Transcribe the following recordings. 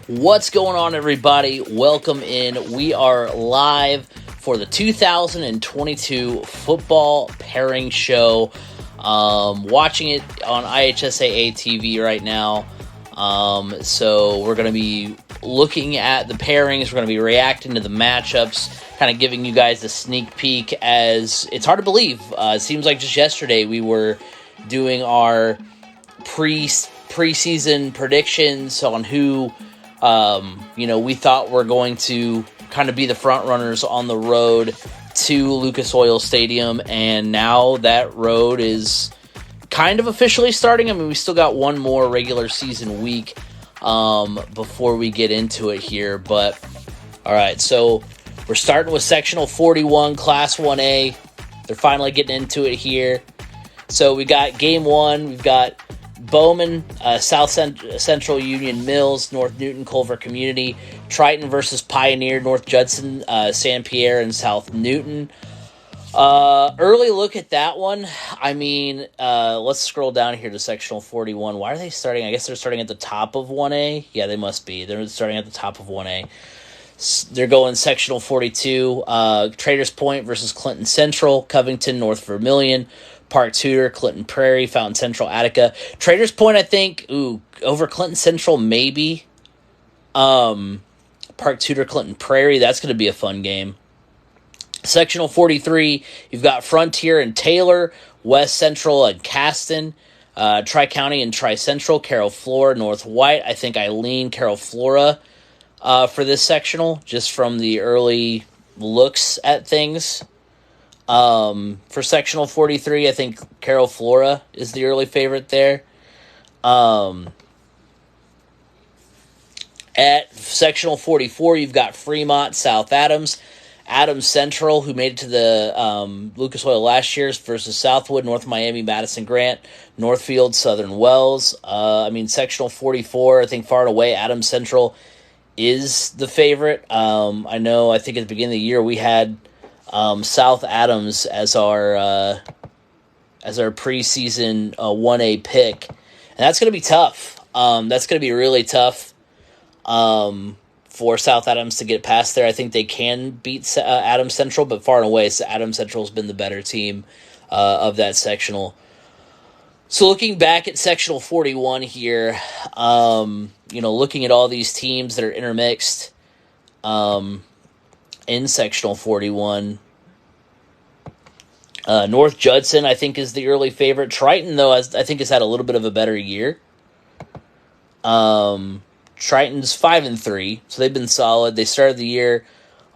What's going on, everybody? Welcome in. We are live for the 2022 Football Pairing Show. Watching it on IHSAA TV right now. So we're going to be looking at the pairings. We're going to be reacting to the matchups, kind of giving you guys a sneak peek, as it's hard to believe. It seems like just yesterday we were doing our preseason predictions on who we thought were going to kind of be the front runners on the road to Lucas Oil Stadium, and now that road is kind of officially starting. I mean, we still got one more regular season week before we get into it here, but all right, so we're starting with Sectional 41, Class 1A. They're finally getting into it here. So we got game one. We've got Bowman, South Central Union Mills, North Newton Culver Community, Triton versus Pioneer, North Judson, San Pierre, and South Newton. Early look at that one. I mean, let's scroll down here to Sectional 41. Why are they starting? I guess they're starting at the top of 1A. Yeah, they must be. They're starting at the top of 1A. They're going Sectional 42, Traders Point versus Clinton Central, Covington, North Vermilion, Park Tudor, Clinton Prairie, Fountain Central, Attica. Traders Point, I think, over Clinton Central, maybe. Park Tudor, Clinton Prairie, that's going to be a fun game. Sectional 43, you've got Frontier and Taylor, West Central and Caston, Tri-County and Tri-Central, Carroll Flora, North White. I think I lean Carroll Flora for this sectional, just from the early looks at things. For Sectional 43, I think Carroll Flora is the early favorite there. At Sectional 44, you've got Fremont, South Adams, Adams Central, who made it to the Lucas Oil last year, versus Southwood, North Miami, Madison Grant, Northfield, Southern Wells. Sectional 44, I think far and away, Adams Central is the favorite. I think at the beginning of the year we had South Adams as our preseason 1A pick, and that's going to be tough. That's going to be really tough for South Adams to get past there. I think they can beat Adams Central, but far and away, Adams Central has been the better team of that sectional. So looking back at Sectional 41 here, looking at all these teams that are intermixed in Sectional 41, North Judson, I think, is the early favorite. Triton, though, I think has had a little bit of a better year. Triton's 5-3, so they've been solid. They started the year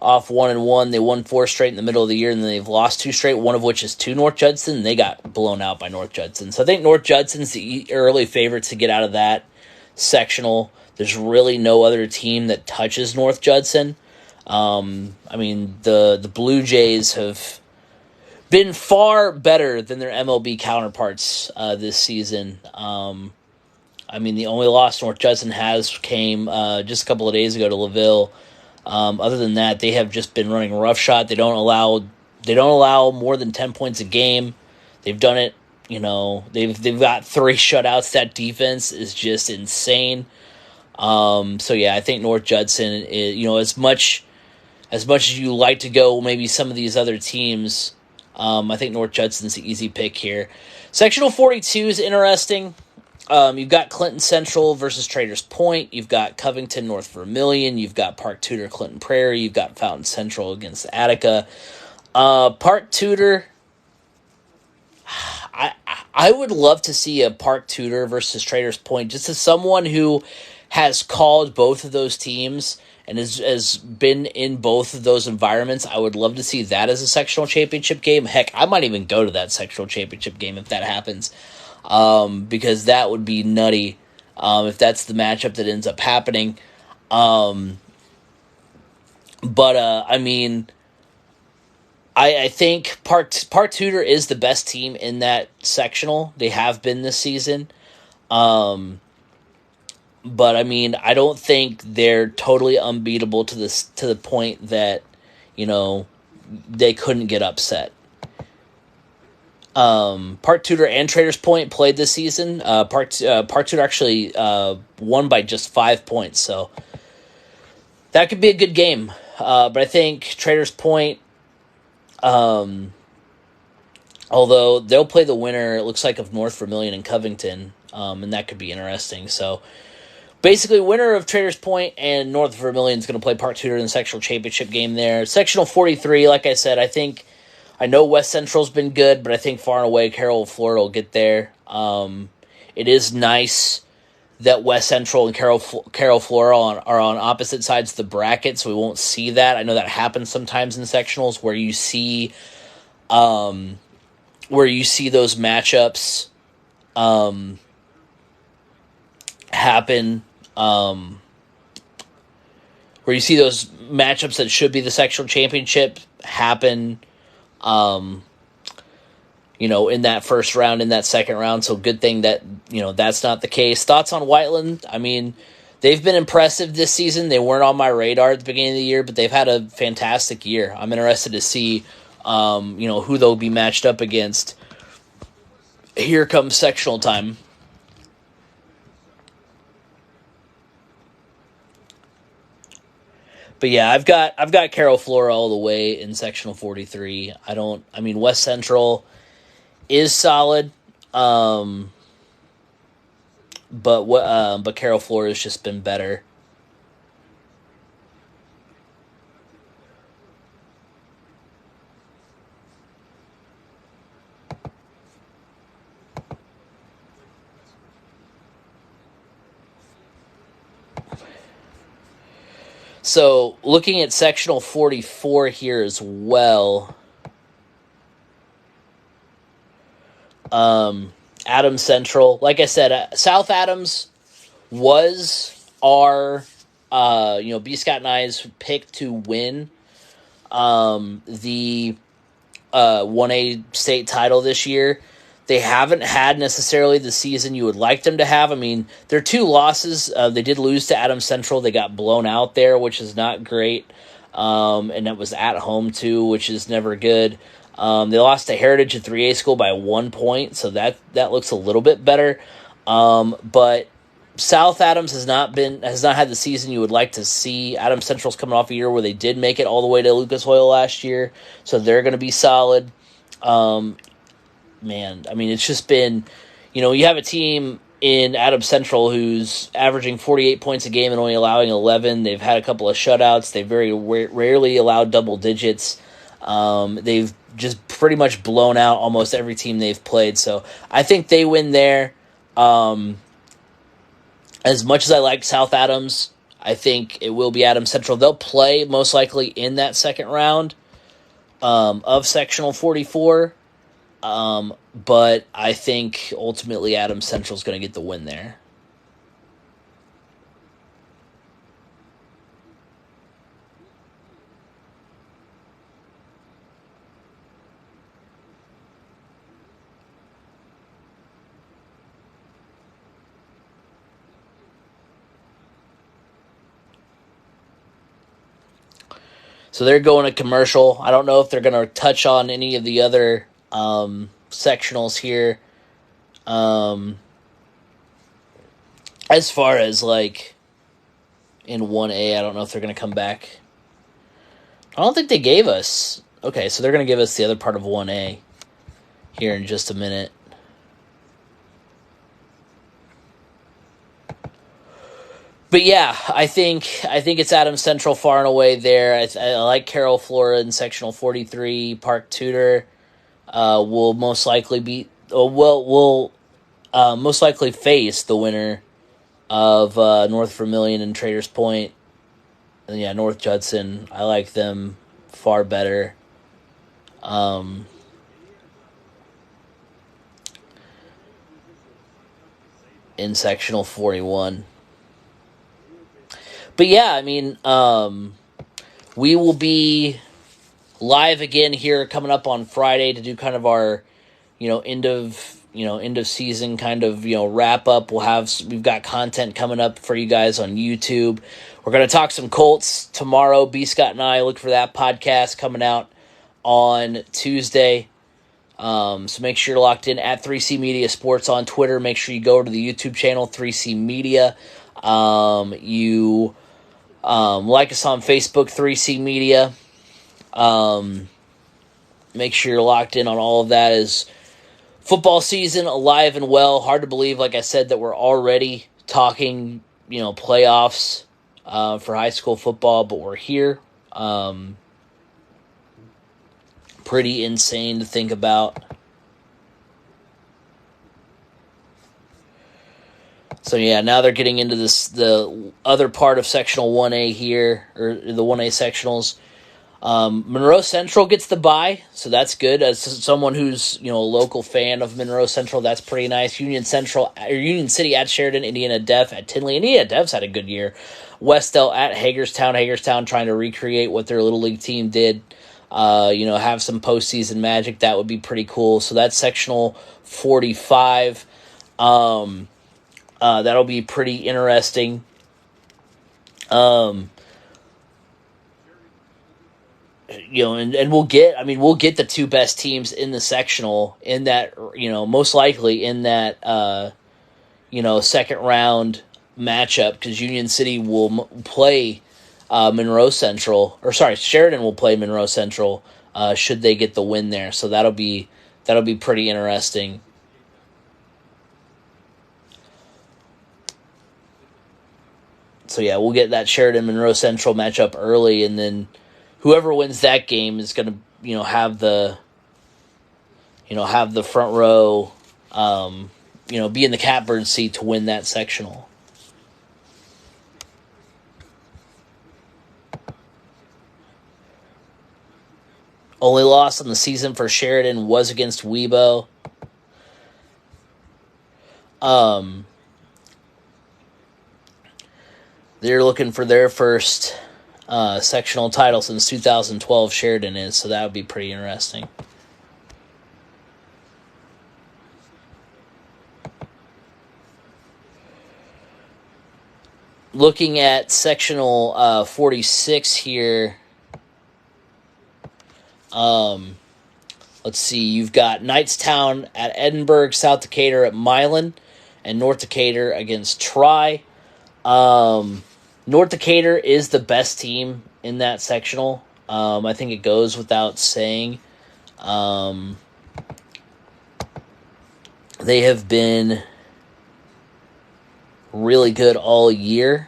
off 1-1. They won 4 straight in the middle of the year, and then they've lost 2 straight, one of which is to North Judson, and they got blown out by North Judson. So I think North Judson's the early favorite to get out of that sectional. There's really no other team that touches North Judson. The Blue Jays have been far better than their MLB counterparts this season. The only loss North Judson has came just a couple of days ago to LaVille. Other than that, they have just been running roughshod. They don't allow more than 10 points a game. They've done it. They've got 3 shutouts. That defense is just insane. I think North Judson is, as much as you like to go maybe some of these other teams, I think North Judson's the easy pick here. Sectional 42 is interesting. You've got Clinton Central versus Traders Point. You've got Covington, North Vermilion. You've got Park Tudor, Clinton Prairie. You've got Fountain Central against Attica. Park Tudor, I would love to see a Park Tudor versus Traders Point, just as someone who has called both of those teams and has been in both of those environments. I would love to see that as a sectional championship game. Heck, I might even go to that sectional championship game if that happens, because that would be nutty if that's the matchup that ends up happening. I think Park Tudor is the best team in that sectional. They have been this season. But I don't think they're totally unbeatable to the point that, they couldn't get upset. Park Tudor and Traders Point played this season. Park Tudor actually won by just 5 points, so that could be a good game. But I think Traders Point, although they'll play the winner, it looks like, of North Vermilion and Covington, and that could be interesting. So basically, winner of Traders Point and North Vermilion is going to play Park Tudor in the sectional championship game there. Sectional 43, like I said, I know West Central's been good, but I think far and away Carroll, Florida will get there. It is nice that West Central and Carroll, Florida are on opposite sides of the bracket, so we won't see that. I know that happens sometimes in sectionals where you see those matchups happen. Where you see those matchups that should be the sectional championship happen, in that first round, in that second round. So good thing that, that's not the case. Thoughts on Whiteland? I mean, they've been impressive this season. They weren't on my radar at the beginning of the year, but they've had a fantastic year. I'm interested to see, who they'll be matched up against. Here comes sectional time. But yeah, I've got Carroll, Flora all the way in sectional 43. West Central is solid, but Carroll, Flora has just been better. So, looking at sectional 44 here as well, Adams Central, like I said, South Adams was our, B. Scott and I's pick to win the 1A state title this year. They haven't had necessarily the season you would like them to have. I mean, their two losses, they did lose to Adams Central. They got blown out there, which is not great. And that was at home, too, which is never good. They lost to Heritage at 3A school by 1 point, so that looks a little bit better. But South Adams has not had the season you would like to see. Adams Central's coming off a year where they did make it all the way to Lucas Oil last year, so they're going to be solid. It's just been, you have a team in Adams Central who's averaging 48 points a game and only allowing 11. They've had a couple of shutouts. They very rarely allowed double digits. They've just pretty much blown out almost every team they've played. So I think they win there. As much as I like South Adams, I think it will be Adams Central. They'll play most likely in that second round of sectional 44. But I think ultimately Adams Central is going to get the win there. So they're going to commercial. I don't know if they're going to touch on any of the other sectionals here. As far as like in 1A, I don't know if they're going to come back. I don't think they gave us. Okay, so they're going to give us the other part of 1A here in just a minute. But yeah, I think it's Adams Central far and away there. I like Carroll, Flora in sectional 43. Park Tudor will most likely most likely face the winner of North Vermilion and Traders Point. And yeah, North Judson, I like them far better. In sectional 41. But yeah, we will be live again here coming up on Friday to do kind of our, end of season kind of, wrap up. We've got content coming up for you guys on YouTube. We're going to talk some Colts tomorrow. B. Scott and I, look for that podcast coming out on Tuesday. So make sure you're locked in at 3C Media Sports on Twitter. Make sure you go to the YouTube channel, 3C Media. You Like us on Facebook, 3C Media. Make sure you're locked in on all of that. As football season alive and well. Hard to believe, like I said, that we're already talking, playoffs for high school football, but we're here. Pretty insane to think about. So yeah, now they're getting into the other part of Sectional 1A here, or the 1A sectionals. Monroe Central gets the bye, so that's good. As someone who's a local fan of Monroe Central, that's pretty nice. Union City at Sheridan, Indiana Def at Tinley. Indiana Def's had a good year. Westell at Hagerstown. Hagerstown trying to recreate what their little league team did. Have some postseason magic. That would be pretty cool. So that's sectional 45. That'll be pretty interesting. And we'll get the two best teams in the sectional in that, most likely in that, second round matchup, because Union City will play Sheridan will play Monroe Central should they get the win there. So that'll be pretty interesting. So yeah, we'll get that Sheridan-Monroe Central matchup early, and then whoever wins that game is going to, have the front row, be in the catbird seat to win that sectional. Only loss on the season for Sheridan was against Webo. They're looking for their first sectional title since 2012, Sheridan is, so that would be pretty interesting. Looking at sectional 46 here, let's see, you've got Knightstown at Edinburgh, South Decatur at Milan, and North Decatur against Tri. North Decatur is the best team in that sectional. I think it goes without saying. They have been really good all year.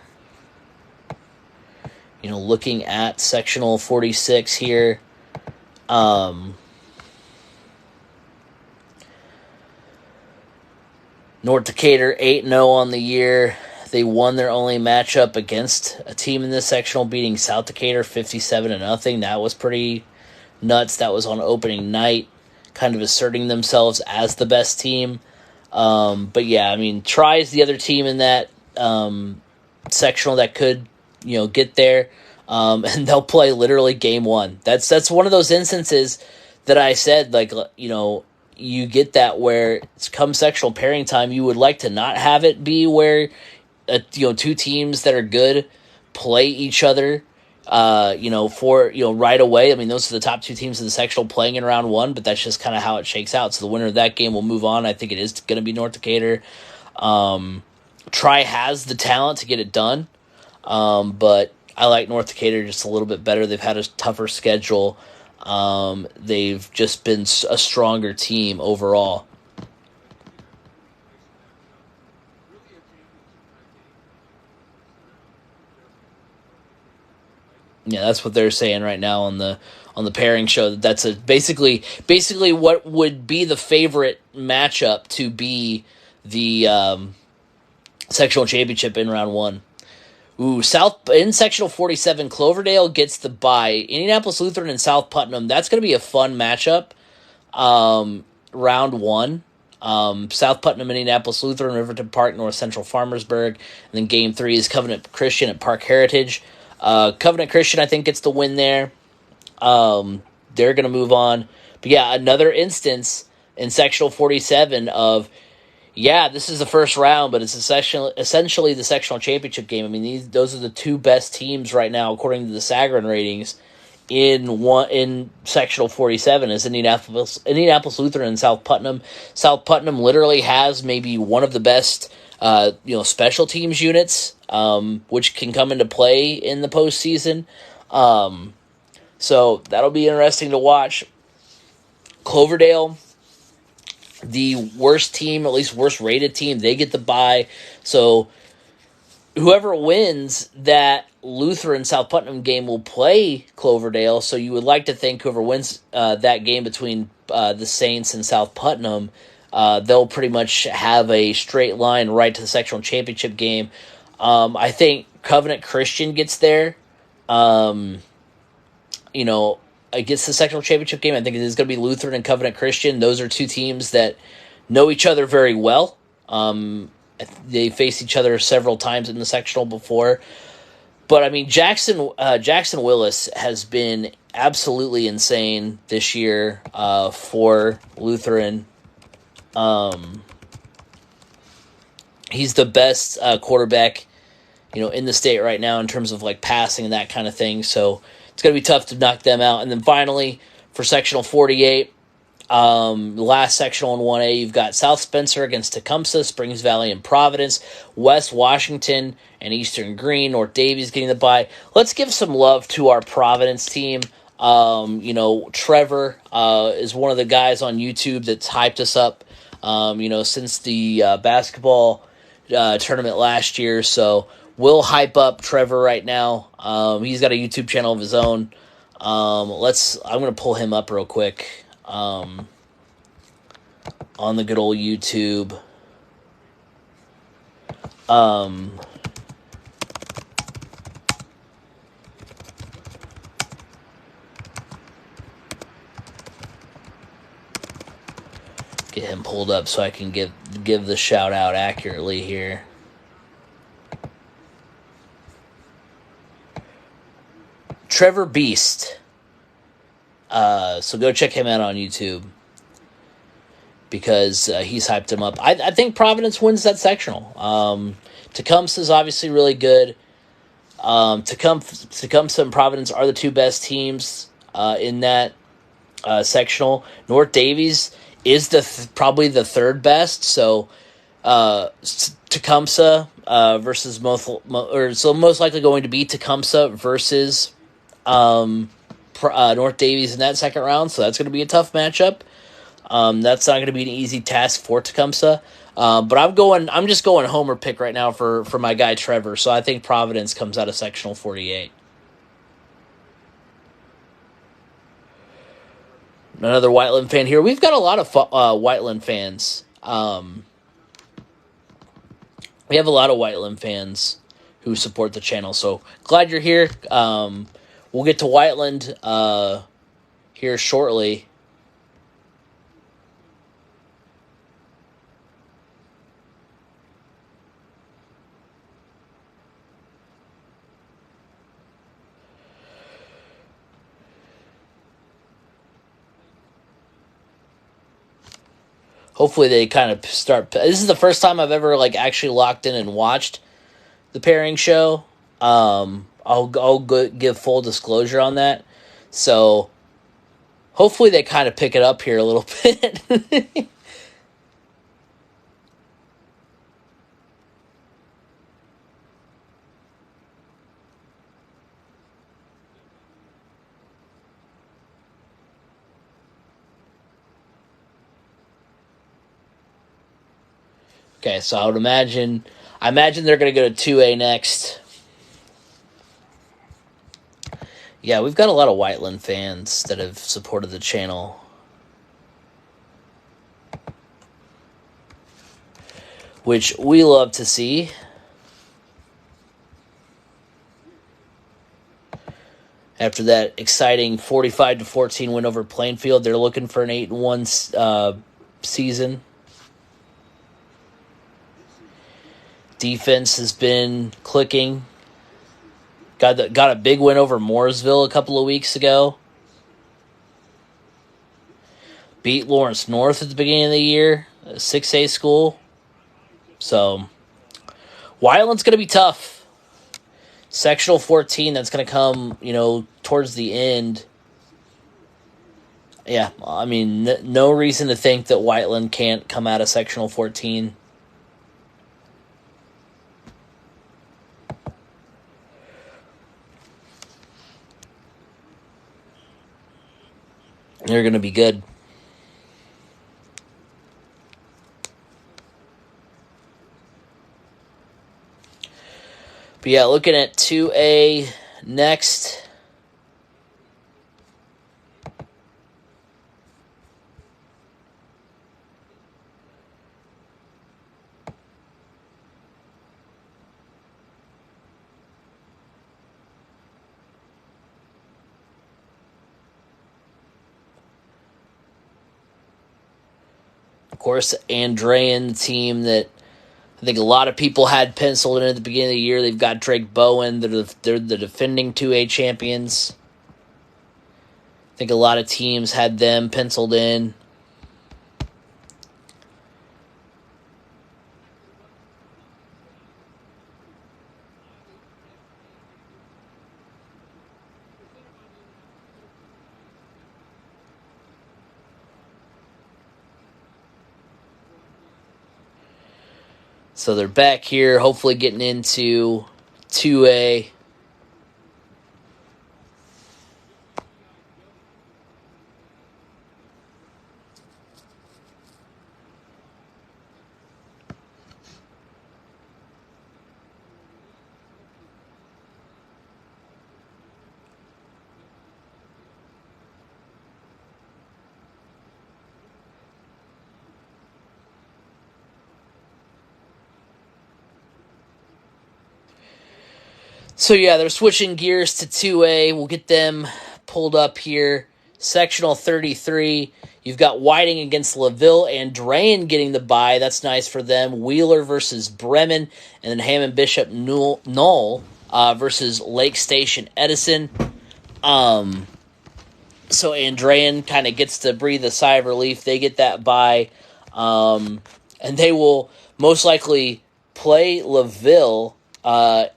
Looking at sectional 46 here, North Decatur 8-0 on the year. They won their only matchup against a team in this sectional, beating South Decatur 57-0. That was pretty nuts. That was on opening night, kind of asserting themselves as the best team. But yeah, Tri is the other team in that sectional that could, get there. And they'll play literally game one. That's one of those instances that I said, you get that where it's come sectional pairing time, you would like to not have it be where two teams that are good play each other, right away. Those are the top two teams in the sectional playing in round one, but that's just kind of how it shakes out. So the winner of that game will move on. I think it is going to be North Decatur. Tri has the talent to get it done, but I like North Decatur just a little bit better. They've had a tougher schedule. They've just been a stronger team overall. Yeah, that's what they're saying right now on the pairing show. That's basically what would be the favorite matchup to be the sectional championship in round one. In sectional 47, Cloverdale gets the bye. Indianapolis Lutheran and South Putnam. That's going to be a fun matchup. Round one. South Putnam, Indianapolis Lutheran, Riverton Park, North Central Farmersburg, and then game 3 is Covenant Christian at Park Heritage. Covenant Christian, I think, gets the win there. They're going to move on. But yeah, another instance in sectional 47 of, this is the first round, but it's essentially the sectional championship game. Those are the two best teams right now, according to the Sagarin ratings, in sectional 47 is Indianapolis Lutheran and South Putnam. South Putnam literally has maybe one of the best special teams units, which can come into play in the postseason. So that'll be interesting to watch. Cloverdale, the worst team, at least worst rated team, they get the bye. So whoever wins that Lutheran South Putnam game will play Cloverdale. So you would like to think whoever wins that game between the Saints and South Putnam, they'll pretty much have a straight line right to the sectional championship game. I think Covenant Christian gets there. Against the sectional championship game. I think it is going to be Lutheran and Covenant Christian. Those are two teams that know each other very well. They faced each other several times in the sectional before. But, I mean, Jackson Willis has been absolutely insane this year for Lutheran. He's the best quarterback, in the state right now in terms of, passing and that kind of thing. So it's going to be tough to knock them out. And then finally, for Sectional 48, last sectional in 1A, you've got South Spencer against Tecumseh, Springs Valley and Providence, West Washington and Eastern Green, North Davies getting the bye. Let's give some love to our Providence team. Trevor is one of the guys on YouTube that's hyped us up, since the basketball tournament last year. So we'll hype up Trevor right now. He's got a YouTube channel of his own. I'm going to pull him up real quick on the good old YouTube. Get him pulled up so I can give the shout out accurately here. Trevor Beast. So go check him out on YouTube because he's hyped him up. I think Providence wins that sectional. Tecumseh is obviously really good. Tecumseh and Providence are the two best teams in that sectional. North Davies is probably the third best. So Tecumseh versus most likely going to be Tecumseh versus North Davies in that second round, so that's going to be a tough matchup. That's not going to be an easy task for Tecumseh. But I'm just going homer pick right now for my guy Trevor. So I think Providence comes out of sectional 48. Another Whiteland fan here. We've got a lot of Whiteland fans. We have a lot of Whiteland fans who support the channel. So glad you're here. We'll get to Whiteland here shortly. Hopefully they kind of start. This is the first time I've ever actually locked in and watched the pairing show. I'll give full disclosure on that. So hopefully they kind of pick it up here a little bit. Okay, so I imagine they're going to go to 2A next. Yeah, we've got a lot of Whiteland fans that have supported the channel. Which we love to see. After that exciting 45-14 win over Plainfield, they're looking for an 8-1 season. Defense has been clicking. Got a big win over Mooresville a couple of weeks ago. Beat Lawrence North at the beginning of the year, a 6A school. So, Whiteland's going to be tough. Sectional 14, that's going to come, towards the end. Yeah, I mean, no reason to think that Whiteland can't come out of Sectional 14. They're going to be good. But yeah, looking at 2A next. Of course, Andrean, the team that I think a lot of people had penciled in at the beginning of the year. They've got Drake Bowen. They're the defending 2A champions. I think a lot of teams had them penciled in. So they're back here, hopefully getting into 2A. So yeah, they're switching gears to 2A. We'll get them pulled up here. Sectional 33. You've got Whiting against LaVille and Drain getting the bye. That's nice for them. Wheeler versus Bremen. And then Hammond Bishop Knoll versus Lake Station Edison. So Andrean kind of gets to breathe a sigh of relief. They get that bye. And they will most likely play LaVille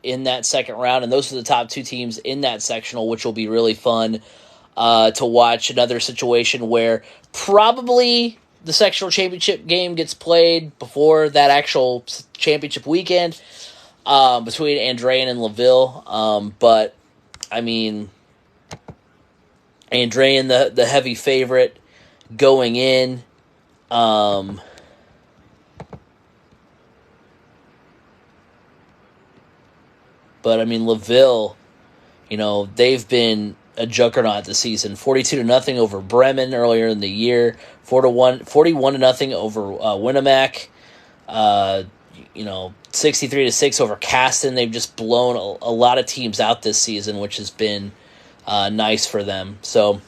in that second round, and those are the top two teams in that sectional, which will be really fun to watch. Another situation where probably the sectional championship game gets played before that actual championship weekend between Andrean and LaVille. But, I mean, Andrean, the heavy favorite going in. But, I mean, LaVille, they've been a juggernaut this season. 42-0 over Bremen earlier in the year. 41-0 over Winnemac. 63-6 over Caston. They've just blown a lot of teams out this season, which has been nice for them. So,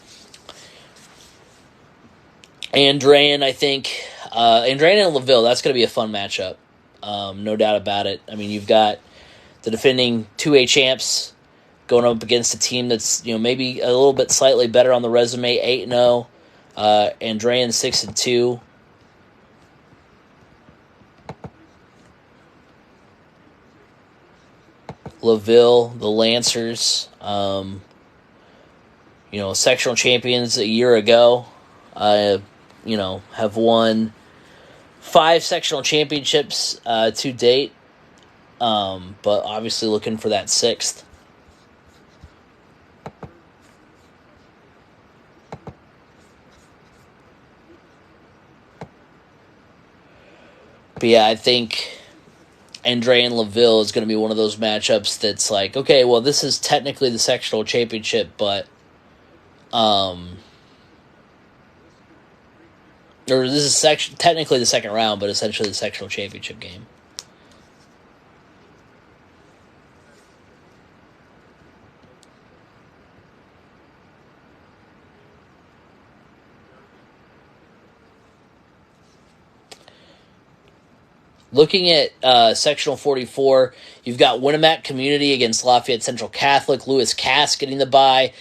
Andrean, I think, Andrean and LaVille, that's going to be a fun matchup. No doubt about it. I mean, you've got the defending 2A champs going up against a team that's maybe a little bit slightly better on the resume, 8-0. Andrean 6-2. LaVille, the Lancers, sectional champions a year ago, have won 5 sectional championships to date. But obviously looking for that 6th. But yeah, I think Andrean and LaVille is going to be one of those matchups that's like, okay, well, this is technically the sectional championship, but or this is technically the second round, but essentially the sectional championship game. Looking at Sectional 44, you've got Winnemac Community against Lafayette Central Catholic, Lewis Cass getting the bye,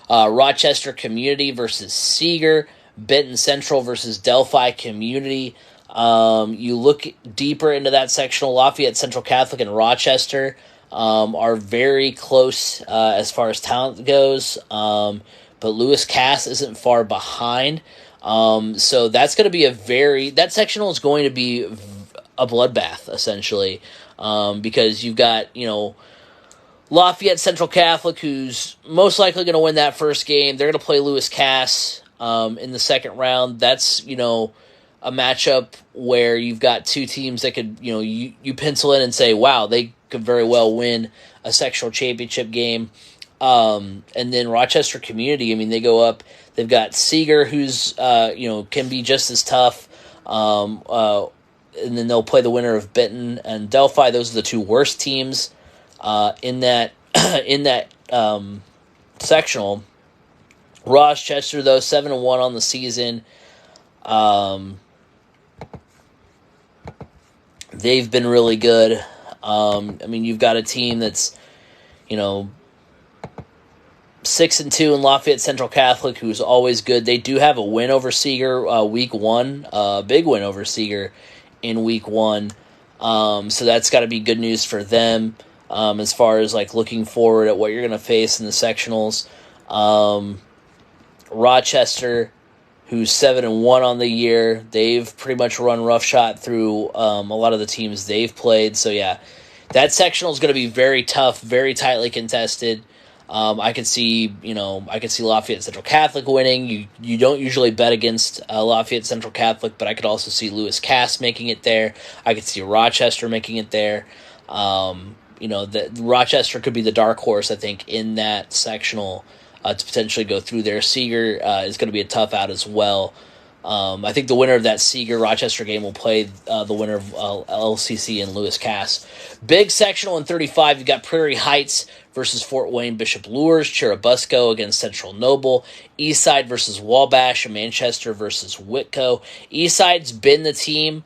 Rochester Community versus Seeger, Benton Central versus Delphi Community. You look deeper into that sectional, Lafayette Central Catholic and Rochester are very close as far as talent goes, but Lewis Cass isn't far behind. So that's going to be that sectional is going to be a bloodbath, essentially, because you've got, Lafayette Central Catholic, who's most likely going to win that first game. They're going to play Lewis Cass. in the second round. That's, a matchup where you've got two teams that could, you pencil in and say, wow, they could very well win a sectional championship game. And then Rochester Community, I mean, they go up. They've got Seeger, who's, can be just as tough. And then they'll play the winner of Benton and Delphi. Those are the two worst teams in that sectional. Rochester, though, 7-1 on the season. They've been really good. You've got a team that's, 6-2 in Lafayette Central Catholic, who's always good. They do have a win over Seeger week 1, big win over Seeger in week 1. So that's got to be good news for them as far as like looking forward at what you're going to face in the sectionals. Rochester, who's 7-1 on the year, they've pretty much run roughshod through a lot of the teams they've played. So yeah, that sectional is going to be very tough, very tightly contested. I could see Lafayette Central Catholic winning. You don't usually bet against Lafayette Central Catholic, but I could also see Lewis Cass making it there. I could see Rochester making it there. That Rochester could be the dark horse, I think, in that sectional to potentially go through there. Seeger is going to be a tough out as well. I think the winner of that Seeger-Rochester game will play the winner of LCC and Lewis Cass. Big sectional in 35, you've got Prairie Heights versus Fort Wayne Bishop Luers, Churubusco against Central Noble, Eastside versus Wabash, Manchester versus Whitco. Eastside's been the team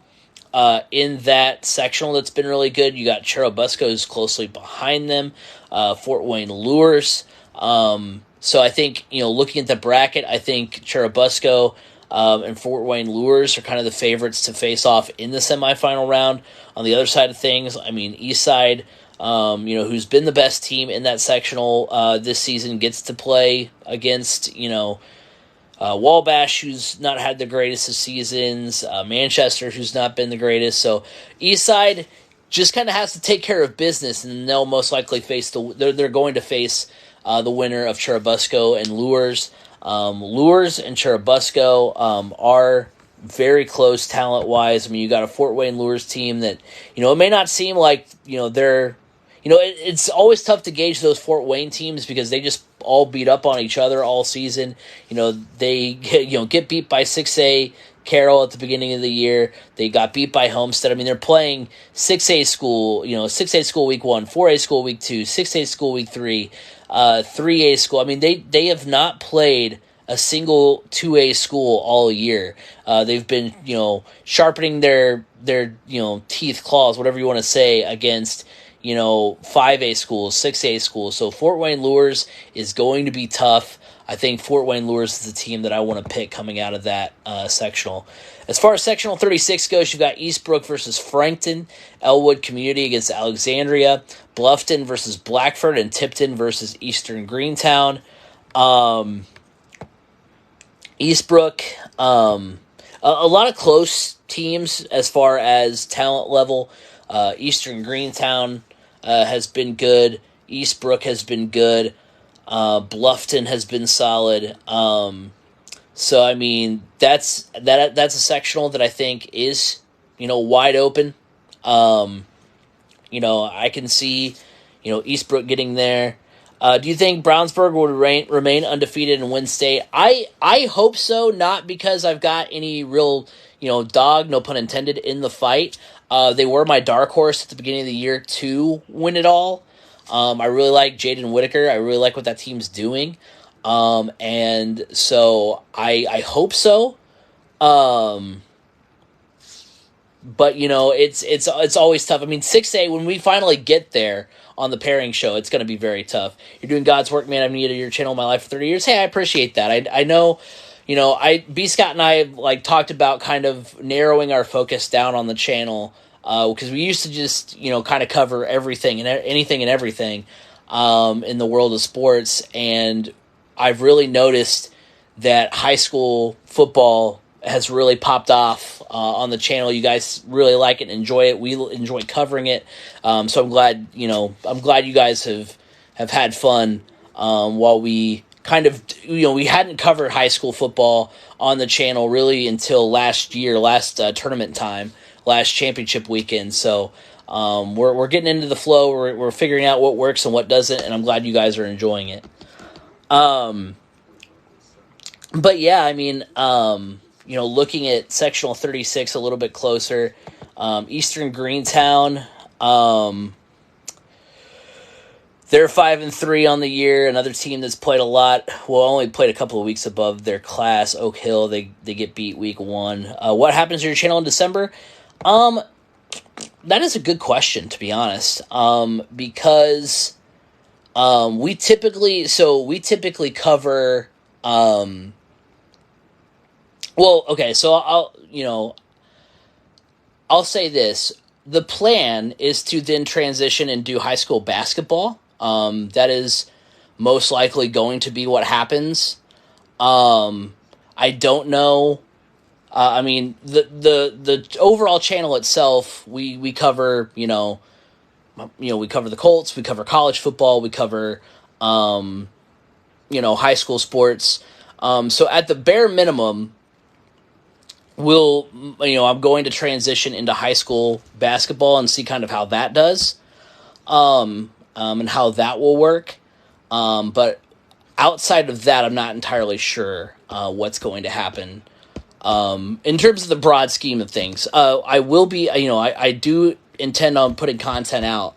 in that sectional that's been really good. You got Churubusco who's closely behind them, Fort Wayne Luers. So I think, looking at the bracket, I think Churubusco and Fort Wayne Luers are kind of the favorites to face off in the semifinal round. On the other side of things, Eastside, who's been the best team in that sectional this season, gets to play against, Wabash, who's not had the greatest of seasons, Manchester, who's not been the greatest. So Eastside just kind of has to take care of business, and they'll most likely face they're going to face the winner of Churubusco and Luers. Luers and Churubusco are very close talent-wise. You got a Fort Wayne Luers team that, it may not seem like, they're, it's always tough to gauge those Fort Wayne teams because they just all beat up on each other all season. They get beat by 6A Carroll at the beginning of the year. They got beat by Homestead. They're playing 6A school, 6A school week 1, 4A school week 2, 6A school week 3, 3A school. They have not played a single 2A school all year. They've been, sharpening their teeth, claws, whatever you want to say, against 5A schools, 6A schools. So Fort Wayne Luers is going to be tough. I think Fort Wayne Luers is the team that I want to pick coming out of that sectional. As far as sectional 36 goes, you've got Eastbrook versus Frankton, Elwood Community against Alexandria, Bluffton versus Blackford, and Tipton versus Eastern Greentown. Eastbrook, a lot of close teams as far as talent level. Eastern Greentown has been good. Eastbrook has been good. Bluffton has been solid. So that's a sectional that I think is wide open. I can see Eastbrook getting there. Do you think Brownsburg would remain undefeated and win state? I hope so, not because I've got any real dog, no pun intended, in the fight. They were my dark horse at the beginning of the year to win it all. I really like Jaden Whitaker. I really like what that team's doing. And so I hope so. But it's always tough. 6A, when we finally get there on the pairing show, it's going to be very tough. You're doing God's work, man. I've needed your channel in my life for 30 years. Hey, I appreciate that. I know, B. Scott and I have talked about kind of narrowing our focus down on the channel, because we used to just, kind of cover everything and anything and everything in the world of sports. And I've really noticed that high school football has really popped off on the channel. You guys really like it and enjoy it. We enjoy covering it. So I'm glad you guys have had fun while we kind of, we hadn't covered high school football on the channel really until last tournament time, last championship weekend. So we're getting into the flow. We're figuring out what works and what doesn't, and I'm glad you guys are enjoying it. But yeah, I mean, looking at sectional 36 a little bit closer, Eastern Greentown, they're 5-3 on the year. Another team that's played a lot. Well, only played a couple of weeks above their class. Oak Hill, they get beat week 1. What happens to your channel in December? That is a good question, to be honest. Because we typically cover. So I'll say this. The plan is to then transition and do high school basketball. That is most likely going to be what happens. I don't know. I mean, the overall channel itself, we cover, we cover the Colts, we cover college football, we cover, high school sports. So at the bare minimum, I'm going to transition into high school basketball and see kind of how that does, and how that will work. But outside of that, I'm not entirely sure what's going to happen. In terms of the broad scheme of things, I will be, I do intend on putting content out,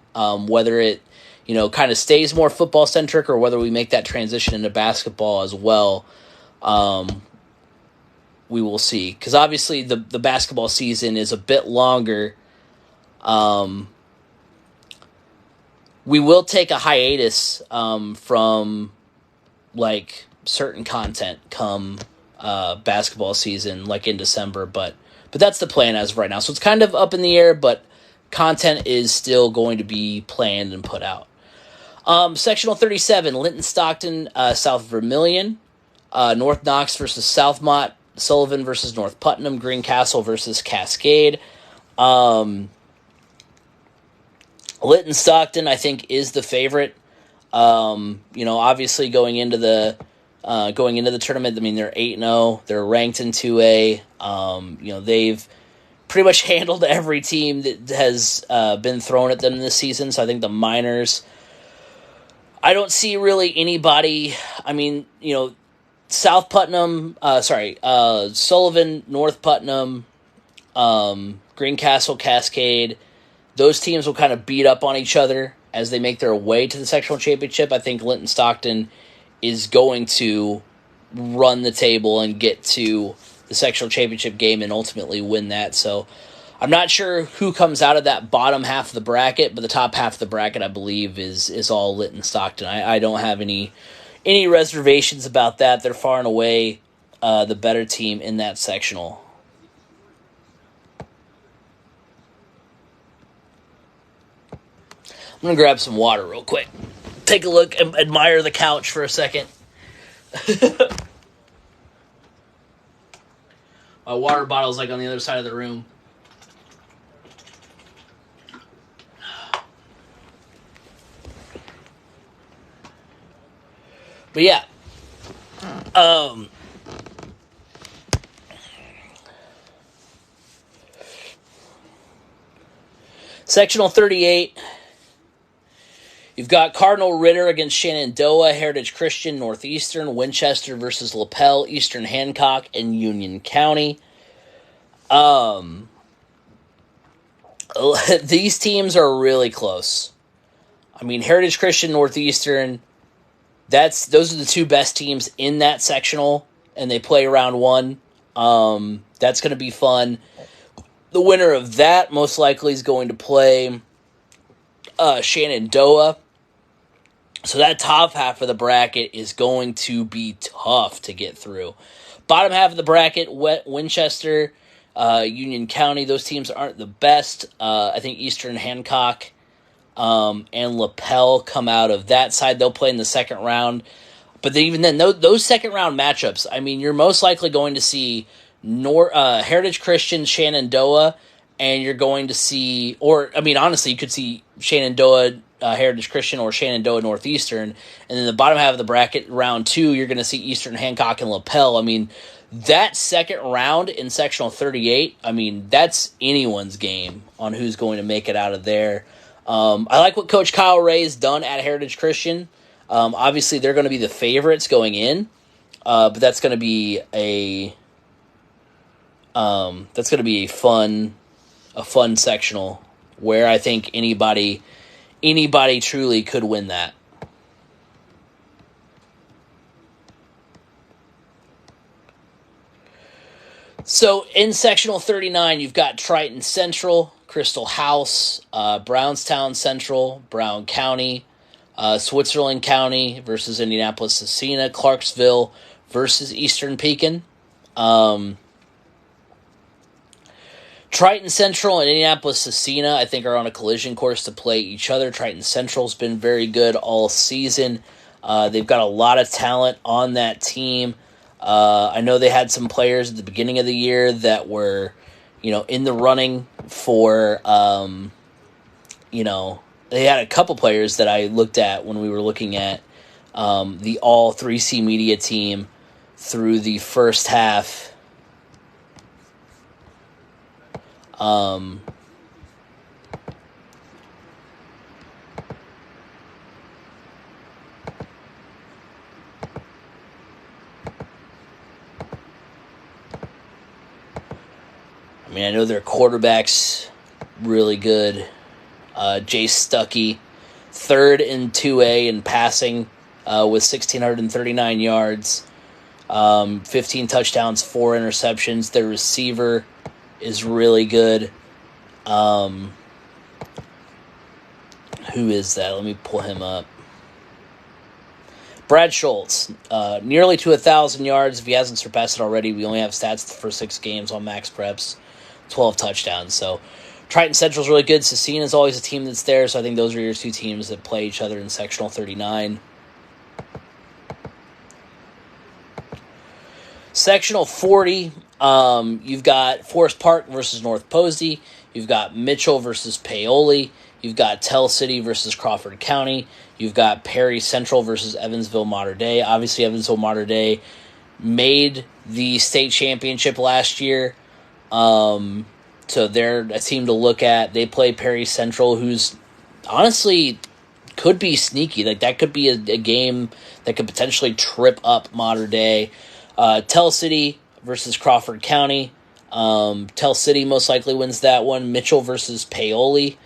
whether it, kind of stays more football centric or whether we make that transition into basketball as well. We will see, because obviously the basketball season is a bit longer. We will take a hiatus from like certain content come basketball season, like in December, but that's the plan as of right now. So it's kind of up in the air, but content is still going to be planned and put out. Sectional 37, Linton Stockton, South Vermilion, North Knox versus Southmont, Sullivan versus North Putnam, Greencastle versus Cascade. Linton Stockton, I think, is the favorite. Obviously going into the tournament, I mean, they're 8-0. They're ranked in 2A. They've pretty much handled every team that has been thrown at them this season. So I think the Miners, I don't see really anybody. I mean, South Putnam, Sullivan, North Putnam, Greencastle, Cascade, those teams will kind of beat up on each other as they make their way to the sectional championship. I think Linton Stockton is going to run the table and get to the sectional championship game and ultimately win that. So I'm not sure who comes out of that bottom half of the bracket, but the top half of the bracket, I believe, is all Linton Stockton. I don't have any reservations about that. They're far and away the better team in that sectional. I'm going to grab some water real quick. Take a look and admire the couch for a second. My water bottle's like on the other side of the room. But yeah, sectional 38. You've got Cardinal Ritter against Shenandoah, Heritage Christian, Northeastern, Winchester versus LaPel, Eastern Hancock, and Union County. These teams are really close. I mean, Heritage Christian, Northeastern, those are the two best teams in that sectional, and they play round 1. That's going to be fun. The winner of that most likely is going to play Shenandoah. So that top half of the bracket is going to be tough to get through. Bottom half of the bracket, Winchester, Union County, those teams aren't the best. I think Eastern Hancock and LaPel come out of that side. They'll play in the second round. But even then, those second round matchups, I mean, you're most likely going to see Heritage Christian, Shenandoah, and you're going to see, or I mean, honestly, you could see Shenandoah Heritage Christian or Shenandoah Northeastern, and then the bottom half of the bracket, round 2, you're going to see Eastern Hancock and LaPel. I mean, that second round in sectional 38, I mean, that's anyone's game on who's going to make it out of there. I like what Coach Kyle Ray has done at Heritage Christian. Obviously, they're going to be the favorites going in, but that's going to be a fun sectional where I think anybody truly could win that. So in sectional 39, you've got Triton Central, Crystal House, Brownstown Central, Brown County, Switzerland County versus Indianapolis-Scecina, Clarksville versus Eastern Pekin. Triton Central and Indianapolis-Scecina, I think, are on a collision course to play each other. Triton Central's been very good all season. They've got a lot of talent on that team. I know they had some players at the beginning of the year that were, in the running for, they had a couple players that I looked at when we were looking at the all 3C media team through the first half. I know their quarterback's really good. Jay Stuckey, third in 2A in passing with 1,639 yards, 15 touchdowns, 4 interceptions. Their receiver is really good. Who is that? Let me pull him up. Brad Schultz, nearly to 1,000 yards. If he hasn't surpassed it already, we only have stats for 6 games on Max Preps, 12 touchdowns. So Triton Central's really good. Scecina is always a team that's there, so I think those are your 2 teams that play each other in sectional 39. Sectional 40, you've got Forest Park versus North Posey. You've got Mitchell versus Paoli. You've got Tell City versus Crawford County. You've got Perry Central versus Evansville Mater Dei. Obviously, Evansville Mater Dei made the state championship last year. So they're a team to look at. They play Perry Central, who's honestly could be sneaky. Like, that could be a game that could potentially trip up Mater Dei. Tell City versus Crawford County. Tell City most likely wins that one. Mitchell versus Paoli.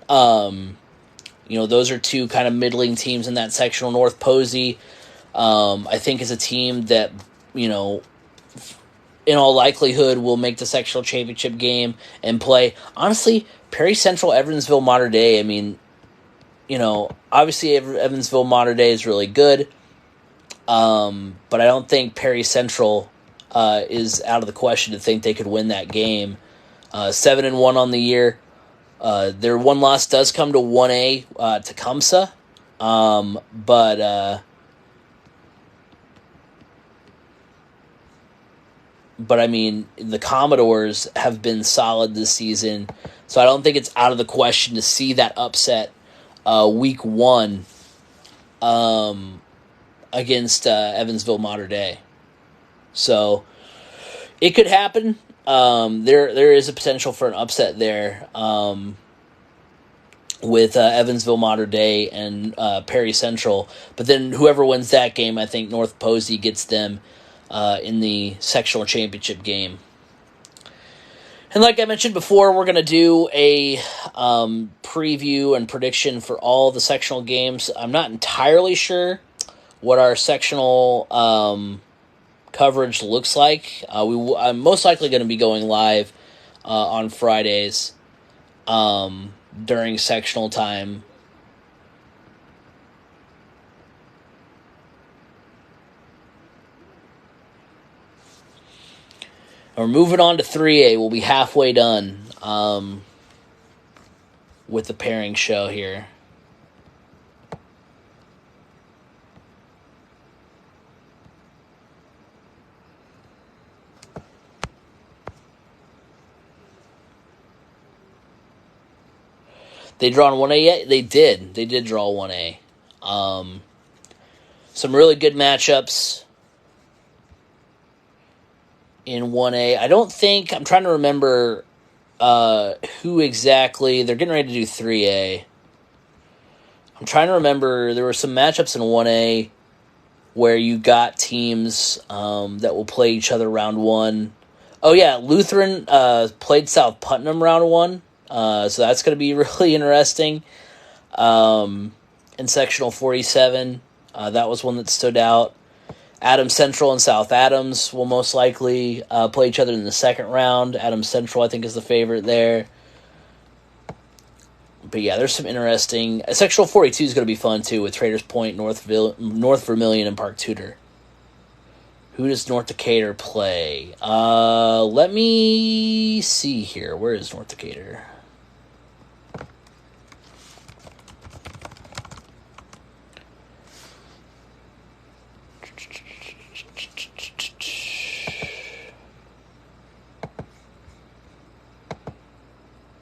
Those are 2 kind of middling teams in that sectional. North Posey, I think, is a team that, in all likelihood will make the sectional championship game and play. Honestly, Perry Central, Evansville Mater Dei, obviously Evansville Mater Dei is really good. But I don't think Perry Central is out of the question to think they could win that game. 7-1 on the year. Their one loss does come to 1A Tecumseh, but the Commodores have been solid this season, so I don't think it's out of the question to see that upset week 1 against Evansville Mater Dei. So it could happen. There is a potential for an upset there with Evansville Mater Dei and Perry Central. But then whoever wins that game, I think North Posey gets them in the sectional championship game. And like I mentioned before, we're going to do a preview and prediction for all the sectional games. I'm not entirely sure what our sectional coverage looks like. I'm most likely going to be going live on Fridays during sectional time. We're moving on to 3A. We'll be halfway done with the pairing show here. They drawn 1A yet? They did. They did draw 1A. Some really good matchups in 1A. I'm trying to remember who exactly. They're getting ready to do 3A. I'm trying to remember. There were some matchups in 1A where you got teams that will play each other round 1. Oh, yeah, Lutheran played South Putnam round 1. So that's going to be really interesting. In Sectional 47, that was one that stood out. Adams Central and South Adams will most likely play each other in the second round. Adams Central, I think, is the favorite there. But yeah, there's some interesting... Sectional 42 is going to be fun, too, with Traders Point, North Vermilion, and Park Tudor. Who does North Decatur play? Let me see here. Where is North Decatur?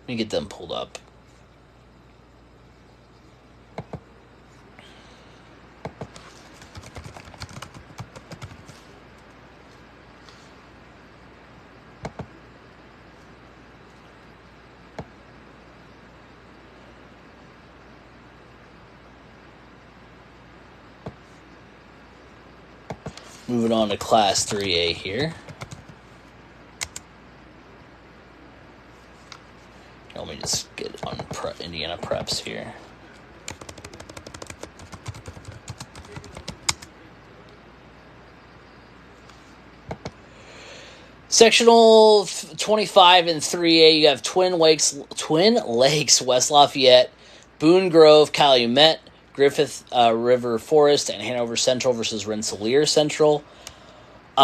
Let me get them pulled up. Moving on to Class 3A here. Let me just get on Indiana Preps here. Sectional 25 and 3A, you have Twin Lakes, West Lafayette, Boone Grove, Calumet, Griffith River Forest, and Hanover Central versus Rensselaer Central. Let's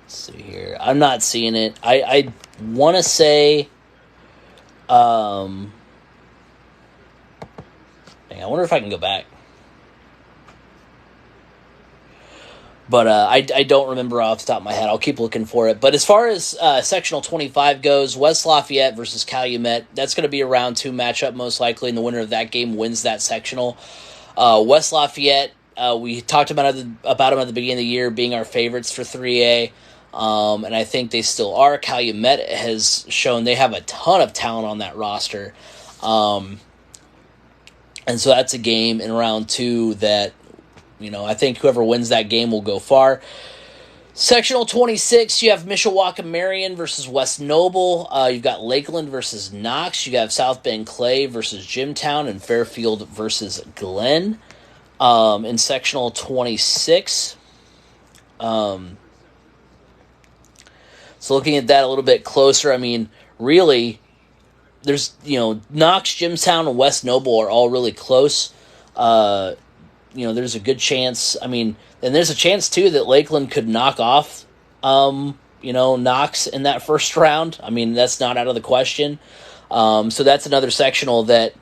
see here. I'm not seeing it. I want to say... I wonder if I can go back. But I don't remember off the top of my head. I'll keep looking for it. But as far as Sectional 25 goes, West Lafayette versus Calumet, that's going to be a round 2 matchup most likely, and the winner of that game wins that sectional. West Lafayette, we talked about them at the beginning of the year being our favorites for 3A, and I think they still are. Calumet has shown they have a ton of talent on that roster. And so that's a game in round 2 that, I think whoever wins that game will go far. Sectional 26, you have Mishawaka Marion versus West Noble. You've got Lakeland versus Knox. You have South Bend Clay versus Jimtown and Fairfield versus Glenn. In Sectional 26. So looking at that a little bit closer, really... There's, Knox, Jimtown, and West Noble are all really close. There's a good chance. And there's a chance, too, that Lakeland could knock off, Knox in that first round. That's not out of the question. So that's another sectional that,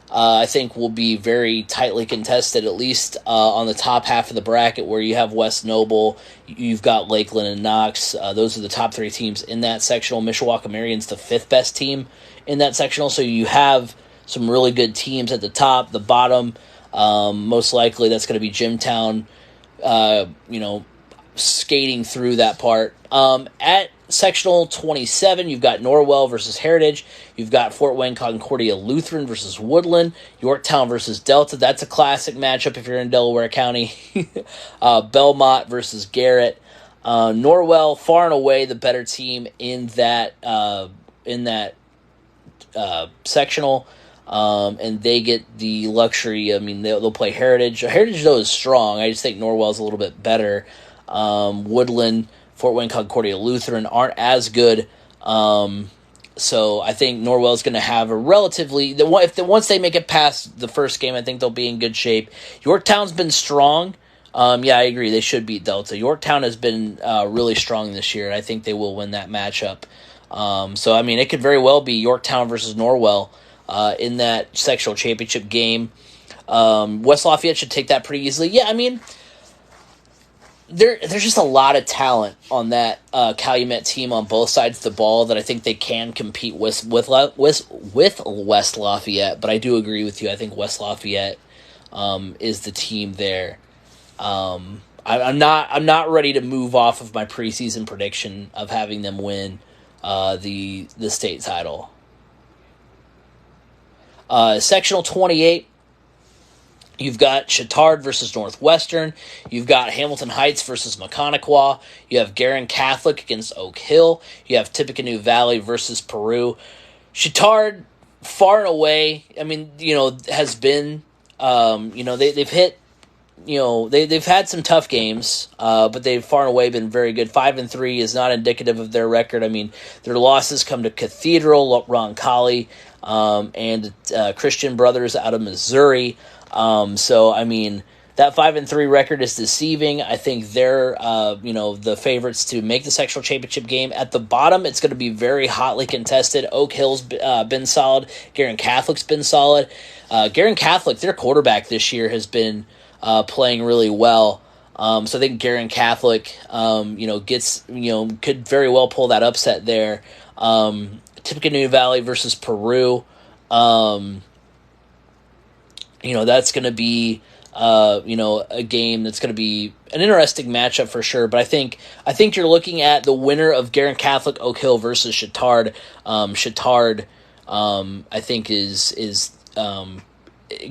I think will be very tightly contested, at least on the top half of the bracket where you have West Noble, you've got Lakeland and Knox. Those are the top 3 teams in that sectional. Mishawaka Marion's the 5th best team in that sectional, so you have some really good teams at the top. The bottom, most likely that's going to be Jimtown, skating through that part. At Sectional 27, you've got Norwell versus Heritage. You've got Fort Wayne Concordia Lutheran versus Woodland. Yorktown versus Delta. That's a classic matchup if you're in Delaware County. Belmont versus Garrett. Norwell, far and away the better team in that sectional. And they get the luxury. They'll play Heritage. Heritage, though, is strong. I just think Norwell's a little bit better. Woodland, Fort Wayne Concordia Lutheran aren't as good. So I think Norwell's going to have a relatively... once they make it past the first game, I think they'll be in good shape. Yorktown's been strong. Yeah, I agree. They should beat Delta. Yorktown has been really strong this year. I think they will win that matchup. So, I mean, it could very well be Yorktown versus Norwell in that sectional championship game. West Lafayette should take that pretty easily. Yeah, I mean, there's just a lot of talent on that Calumet team on both sides of the ball that I think they can compete with West Lafayette. But I do agree with you. I think West Lafayette is the team there. I'm not ready to move off of my preseason prediction of having them win the state title. Sectional 28. You've got Chittard versus Northwestern. You've got Hamilton Heights versus Maconaquah. You have Garin Catholic against Oak Hill. You have Tippecanoe Valley versus Peru. Chittard, far and away, I mean, has been, they've hit, they've had some tough games, but they've far and away been very good. 5-3 is not indicative of their record. I mean, their losses come to Cathedral, Roncalli, and Christian Brothers out of Missouri. So, I mean, that 5-3 record is deceiving. I think they're, the favorites to make the sectional championship game. At the bottom, it's going to be very hotly contested. Oak Hill's been solid. Garin Catholic's been solid. Garin Catholic, their quarterback this year has been playing really well. So I think Garin Catholic, could very well pull that upset there. Tippecanoe Valley versus Peru. That's going to be, a game that's going to be an interesting matchup for sure. But I think you're looking at the winner of Garin Catholic Oak Hill versus Chittard. Chittard, I think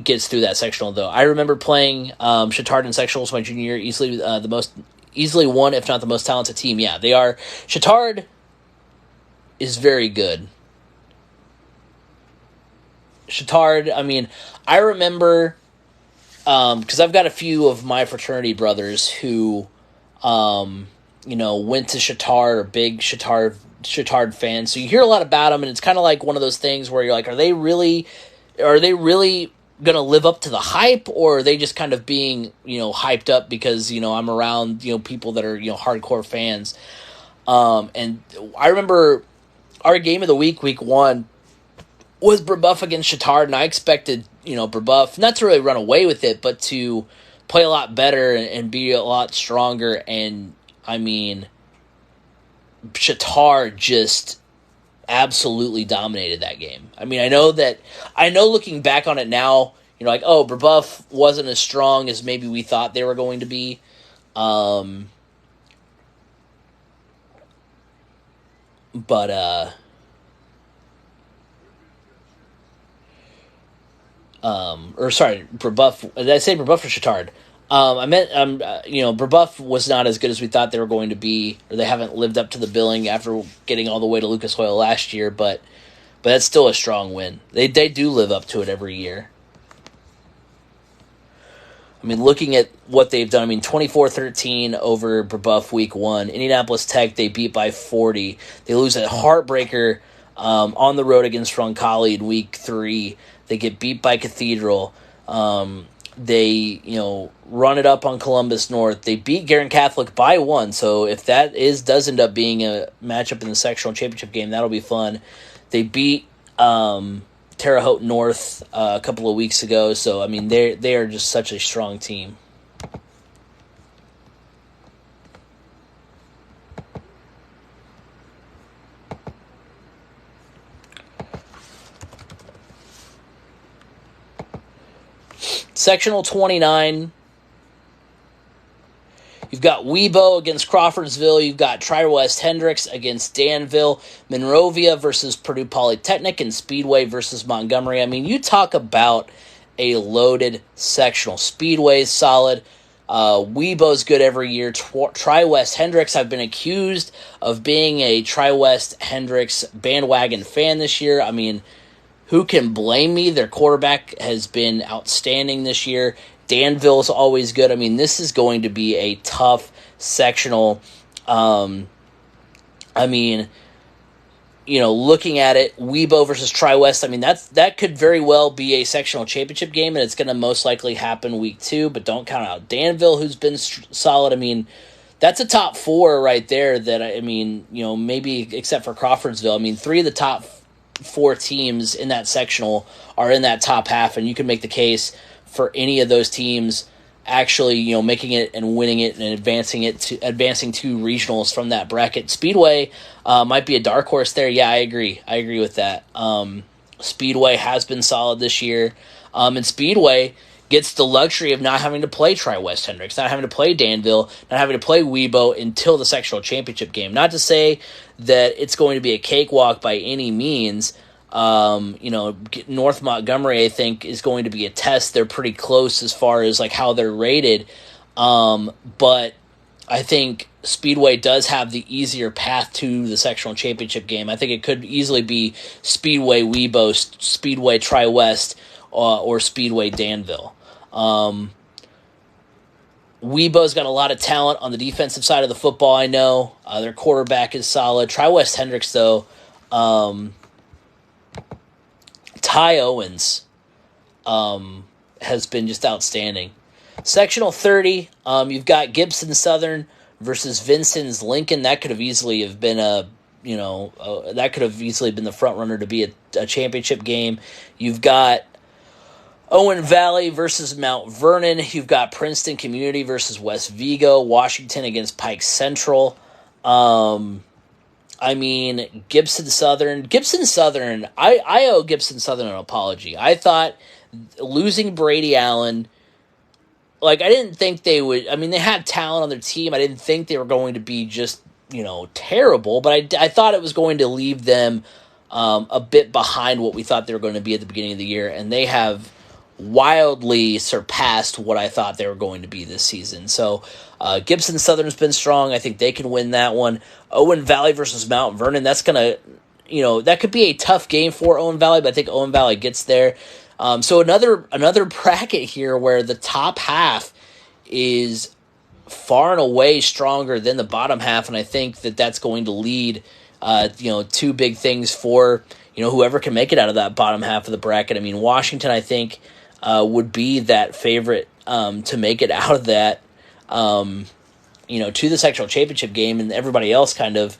gets through that sectional though. I remember playing Chittard in sectionals my junior year, easily one, if not the most talented team. Yeah, they are. Chittard is very good. Chittard, I mean, I remember, because I've got a few of my fraternity brothers who, went to Chittard, or big Chittard fans. So you hear a lot about them, and it's kind of like one of those things where you're like, are they really going to live up to the hype, or are they just kind of being, hyped up because, I'm around, people that are, hardcore fans. And I remember our game of the week 1, was Brebeuf against Chittard, and I expected, Brebeuf not to really run away with it, but to play a lot better and be a lot stronger. And, I mean, Chittard just absolutely dominated that game. I mean, I know looking back on it now, Brebeuf wasn't as strong as maybe we thought they were going to be. Brebeuf. Did I say Brebeuf or Chittard? I meant, Brebeuf was not as good as we thought they were going to be, or they haven't lived up to the billing after getting all the way to Lucas Oil last year, but that's still a strong win. They do live up to it every year. I mean, looking at what they've done, 24-13 over Brebeuf week 1. Indianapolis Tech, they beat by 40. They lose a heartbreaker on the road against Roncalli in week 3. They get beat by Cathedral. They, run it up on Columbus North. They beat Garin Catholic by 1. So if that does end up being a matchup in the sectional championship game, that'll be fun. They beat Terre Haute North a couple of weeks ago. So, I mean, they are just such a strong team. Sectional 29, you've got Webo against Crawfordsville. You've got Tri-West Hendricks against Danville. Monrovia versus Purdue Polytechnic, and Speedway versus Montgomery. I mean, you talk about a loaded sectional. Speedway's solid. Webo's good every year. Tri-West Hendricks, I've been accused of being a Tri-West Hendricks bandwagon fan this year. I mean, who can blame me? Their quarterback has been outstanding this year. Danville's always good. I mean, this is going to be a tough sectional. I mean, looking at it, Weibo versus Tri-West, I mean, that could very well be a sectional championship game, and it's going to most likely happen week 2, but don't count out Danville, who's been solid. I mean, that's a top 4 right there that, I mean, maybe except for Crawfordsville. I mean, 3 of the top 4 teams in that sectional are in that top half, and you can make the case for any of those teams actually, making it and winning it and advancing to regionals from that bracket. Speedway might be a dark horse there. Yeah, I agree with that. Speedway has been solid this year, and Speedway gets the luxury of not having to play Tri-West Hendricks, not having to play Danville, not having to play Weibo until the sectional championship game. Not to say that it's going to be a cakewalk by any means. North Montgomery, I think, is going to be a test. They're pretty close as far as like how they're rated. But I think Speedway does have the easier path to the sectional championship game. I think it could easily be Speedway Weibo, Speedway Tri-West, or Speedway Danville. Weibo's got a lot of talent on the defensive side of the football, I know. Their quarterback is solid. Tri-West Hendricks, though, Ty Owens has been just outstanding. Sectional 30, you've got Gibson Southern versus Vincent's Lincoln. That could have easily have been the front runner to be a championship game. You've got Owen Valley versus Mount Vernon. You've got Princeton Community versus West Vigo. Washington against Pike Central. I mean, Gibson Southern, I owe Gibson Southern an apology. I thought losing Brady Allen, I didn't think they would, they had talent on their team. I didn't think they were going to be just, terrible, but I thought it was going to leave them a bit behind what we thought they were going to be at the beginning of the year, and they have wildly surpassed what I thought they were going to be this season. So Gibson Southern's been strong. I think they can win that one. Owen Valley versus Mount Vernon, that's going to, that could be a tough game for Owen Valley, but I think Owen Valley gets there. So another bracket here where the top half is far and away stronger than the bottom half, and I think that's going to lead, two big things for, whoever can make it out of that bottom half of the bracket. I mean, Washington, I think, would be that favorite to make it out of that, to the sectional championship game, and everybody else kind of,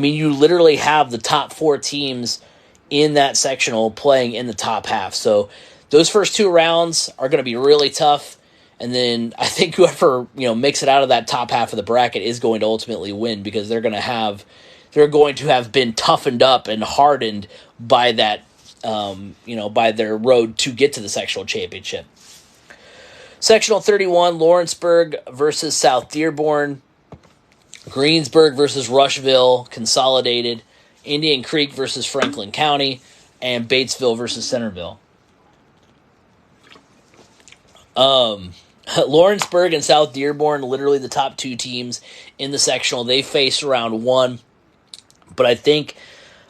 you literally have the top 4 teams in that sectional playing in the top half. So those first 2 rounds are going to be really tough, and then I think whoever, makes it out of that top half of the bracket is going to ultimately win, because they're going to have been toughened up and hardened by that, by their road to get to the sectional championship. Sectional 31, Lawrenceburg versus South Dearborn. Greensburg versus Rushville, Consolidated. Indian Creek versus Franklin County. And Batesville versus Centerville. Lawrenceburg and South Dearborn, literally the top 2 teams in the sectional. They face round 1. But I think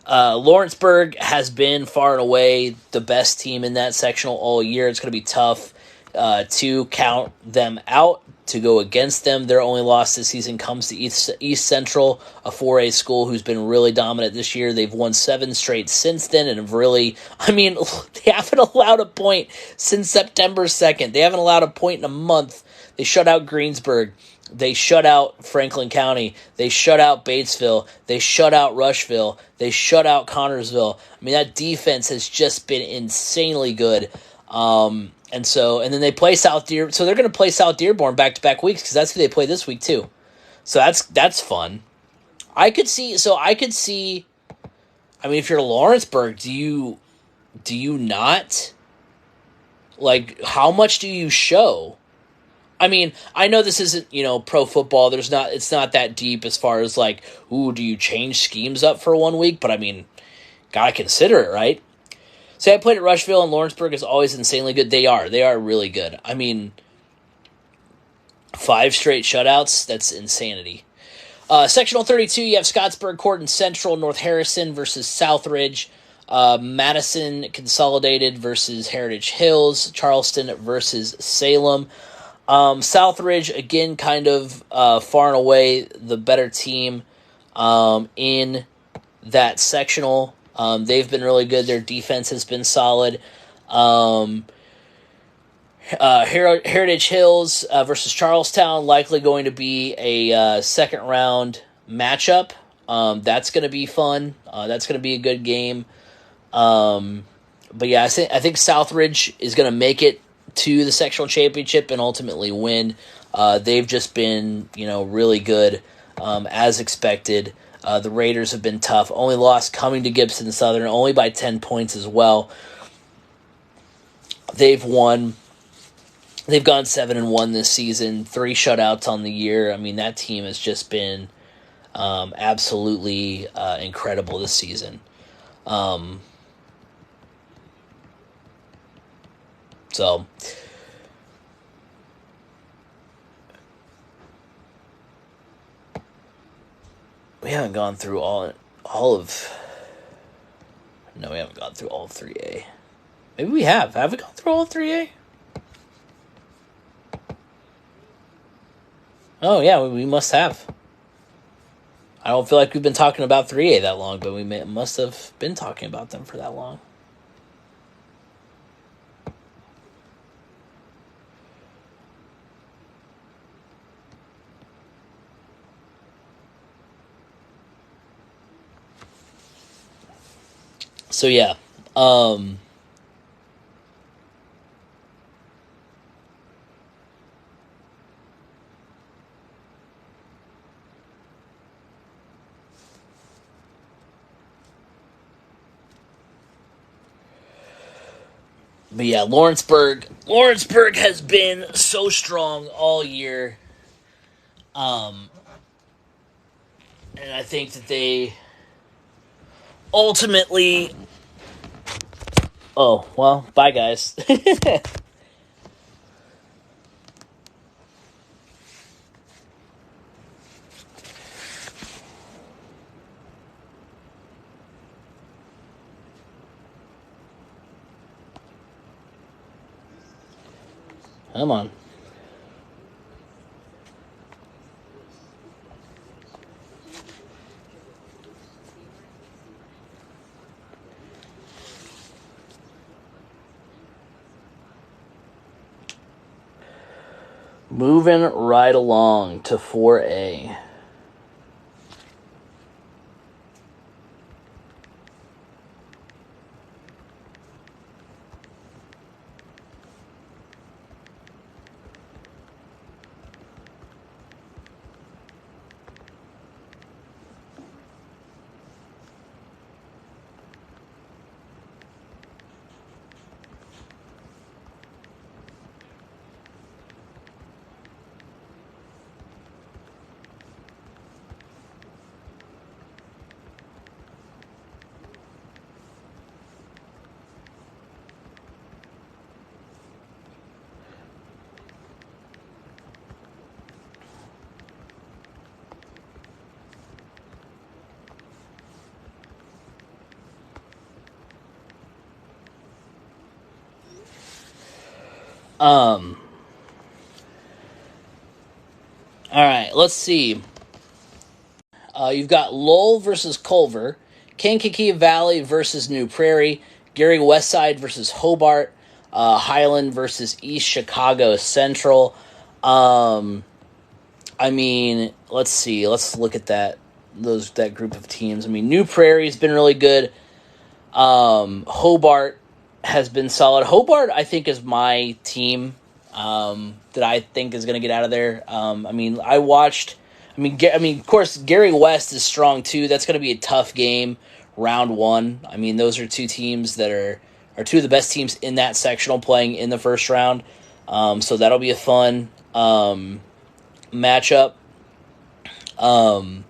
Lawrenceburg has been far and away the best team in that sectional all year. It's going to be tough to count them out, to go against them. Their only loss this season comes to East Central, a 4A school who's been really dominant this year. They've won 7 straight since then, and have really, they haven't allowed a point since September 2nd. They haven't allowed a point in a month. They shut out Greensburg. They shut out Franklin County. They shut out Batesville. They shut out Rushville. They shut out Connorsville. That defense has just been insanely good. And then they play South Dearborn. So they're going to play South Dearborn back-to-back weeks, because that's who they play this week too. So that's fun. I could see. If you're Lawrenceburg, do you not, how much do you show? I know this isn't, pro football. It's not that deep as far as do you change schemes up for 1 week? But gotta consider it, right? Say I played at Rushville, and Lawrenceburg is always insanely good. They are really good. 5 straight shutouts, that's insanity. Sectional 32, you have Scottsburg, Corton Central, North Harrison versus Southridge, Madison Consolidated versus Heritage Hills, Charleston versus Salem. Southridge, again, kind of far and away the better team in that sectional. They've been really good. Their defense has been solid. Heritage Hills versus Charlestown, likely going to be a second round matchup. That's going to be fun. That's going to be a good game. But yeah, I think Southridge is going to make it to the sectional championship and ultimately win. They've just been, really good as expected. The Raiders have been tough. Only lost coming to Gibson Southern, only by 10 points as well. They've won. They've gone 7-1 this season, 3 shutouts on the year. I mean, that team has just been absolutely incredible this season. So we haven't gone through all of. No, we haven't gone through all of 3A. Maybe we have. Have we gone through all of 3A? Oh, yeah, we must have. I don't feel like we've been talking about 3A that long, but we must have been talking about them for that long. So, yeah. But yeah, Lawrenceburg has been so strong all year. And I think that they ultimately... Oh, well, bye, guys. Come on. Moving right along to 4A. All right, let's see. You've got Lowell versus Culver, Kankakee Valley versus New Prairie, Gary Westside versus Hobart, Highland versus East Chicago Central. I mean, let's see. Let's look at that group of teams. I mean, New Prairie's been really good. Hobart has been solid. Hobart, I think, is my team that I think is going to get out of there. Of course, Gary West is strong too. That's going to be a tough game, round 1. I mean, those are two teams that are two of the best teams in that sectional playing in the first round. So that'll be a fun matchup. Hobart,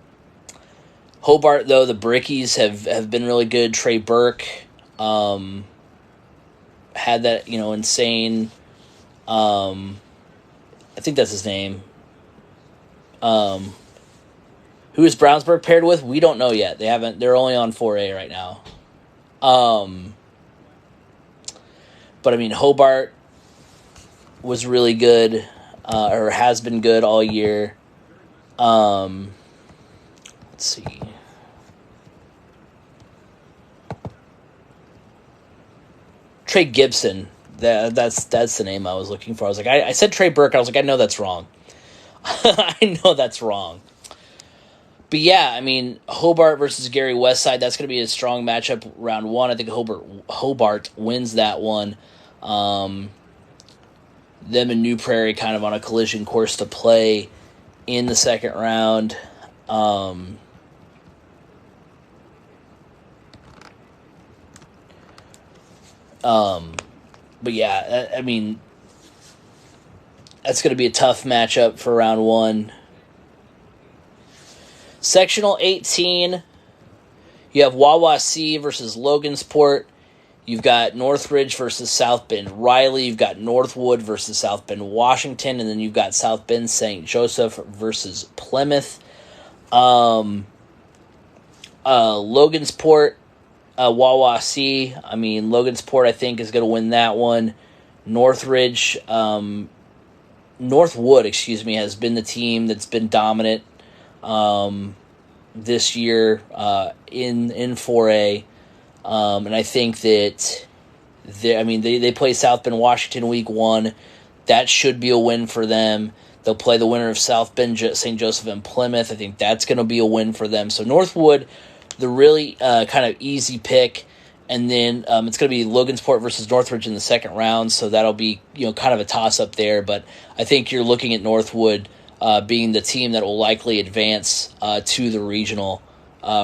though, the Brickies have been really good. Trey Burke had that, insane... I think that's his name. Who is Brownsburg paired with? We don't know yet. They're only on 4A right now. But I mean, Hobart was really good, or has been good all year. Let's see. Trey Gibson. That's the name I was looking for. I was like, I said Trey Burke. I was like, I know that's wrong. I know that's wrong. But yeah, I mean, Hobart versus Gary Westside, that's going to be a strong matchup round one. I think Hobart wins that one. Them and New Prairie kind of on a collision course to play in the second round. But yeah, I mean, that's going to be a tough matchup for round one. Sectional 18, you have Wawasee versus Logansport. You've got Northridge versus South Bend Riley. You've got Northwood versus South Bend Washington. And then you've got South Bend St. Joseph versus Plymouth. Logansport, Wawasee. I mean, Logansport, I think, is going to win that one. Northwood, has been the team that's been dominant this year in 4A. And I think that they play South Bend Washington week 1. That should be a win for them. They'll play the winner of South Bend St. Joseph and Plymouth. I think that's going to be a win for them. So Northwood, the really kind of easy pick. And then it's going to be Logansport versus Northridge in the second round. So that'll be kind of a toss-up there. But I think you're looking at Northwood being the team that will likely advance to the regional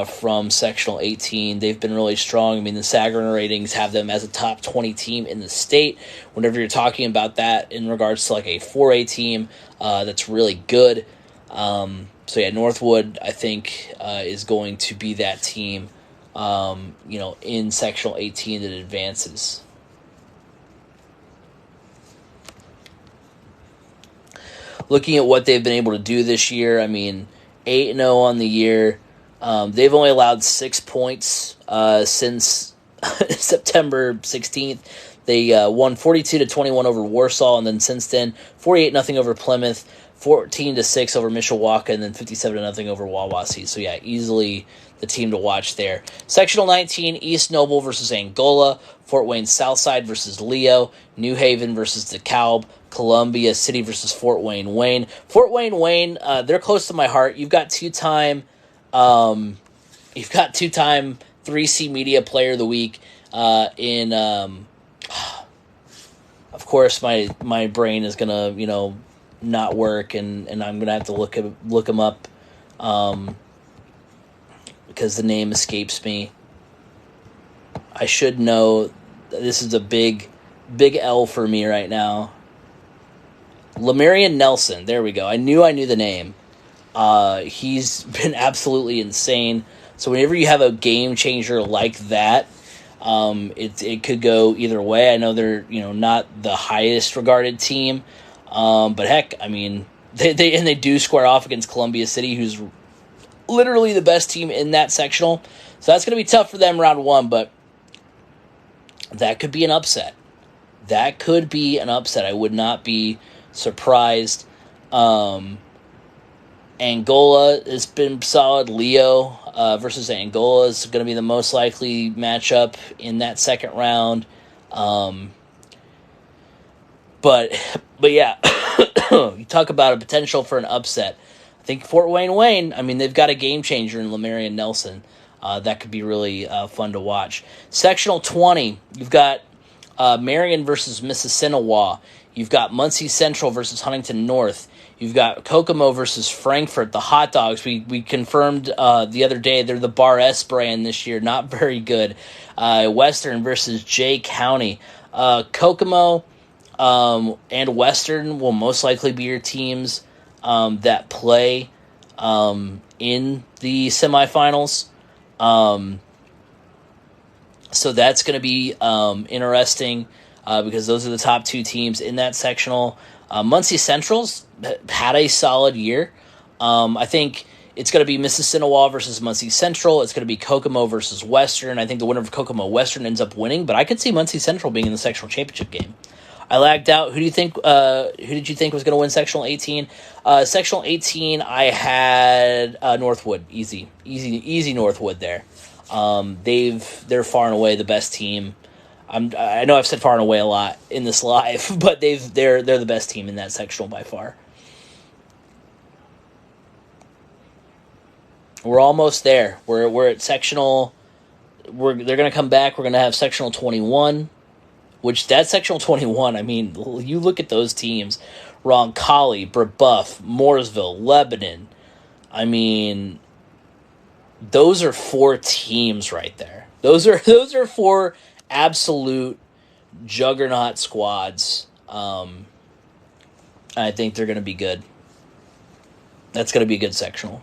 from Sectional 18. They've been really strong. I mean, the Sagarin ratings have them as a top 20 team in the state. Whenever you're talking about that in regards to like a 4A team, that's really good. So yeah, Northwood, I think, is going to be that team, in Sectional 18 that advances. Looking at what they've been able to do this year, I mean, 8-0 on the year. They've only allowed 6 points since September 16th. They won 42-21 over Warsaw, and then since then, 48-0 over Plymouth, 14-6 over Mishawaka, and then 57-0 over Wawasee. So yeah, easily the team to watch there. Sectional 19, East Noble versus Angola, Fort Wayne Southside versus Leo, New Haven versus DeKalb, Columbia City versus Fort Wayne Wayne. Fort Wayne Wayne, they're close to my heart. You've got two-time 3C Media Player of the Week of course my brain is gonna not work, and I'm gonna have to look him up because the name escapes me. I should know. This is a big L for me right now. Lemarian Nelson. There we go. I knew the name. He's been absolutely insane. So whenever you have a game changer like that, it could go either way. I know they're not the highest regarded team, but heck, I mean they do square off against Columbia City, who's literally the best team in that sectional. So that's going to be tough for them round one, but that could be an upset. I would not be surprised. Angola has been solid. Leo versus Angola is going to be the most likely matchup in that second round. But yeah, you talk about a potential for an upset. I think Fort Wayne, I mean, they've got a game changer in Lemarian Nelson. That could be really fun to watch. Sectional 20, you've got Marion versus Mississinawa. You've got Muncie Central versus Huntington North. You've got Kokomo versus Frankfort, the hot dogs. We confirmed the other day they're the Bar S brand this year. Not very good. Western versus Jay County. Kokomo and Western will most likely be your teams that play in the semifinals. So that's going to be interesting because those are the top two teams in that sectional. Muncie Central's had a solid year. I think it's going to be Mississinawa versus Muncie Central. It's going to be Kokomo versus Western. I think the winner of Kokomo Western ends up winning, but I could see Muncie Central being in the sectional championship game. I lagged out. Who did you think was going to win Sectional 18? Sectional 18, I had Northwood. Easy Northwood there. They're far and away the best team I know I've said far and away a lot in this live, but they're the best team in that sectional by far. We're almost there. We're at sectional. They're going to come back. We're going to have sectional 21, which that sectional 21. I mean, you look at those teams: Roncalli, Brebeuf, Mooresville, Lebanon. I mean, those are 4 teams right there. Those are 4 absolute juggernaut squads. I think they're going to be good. That's going to be a good sectional.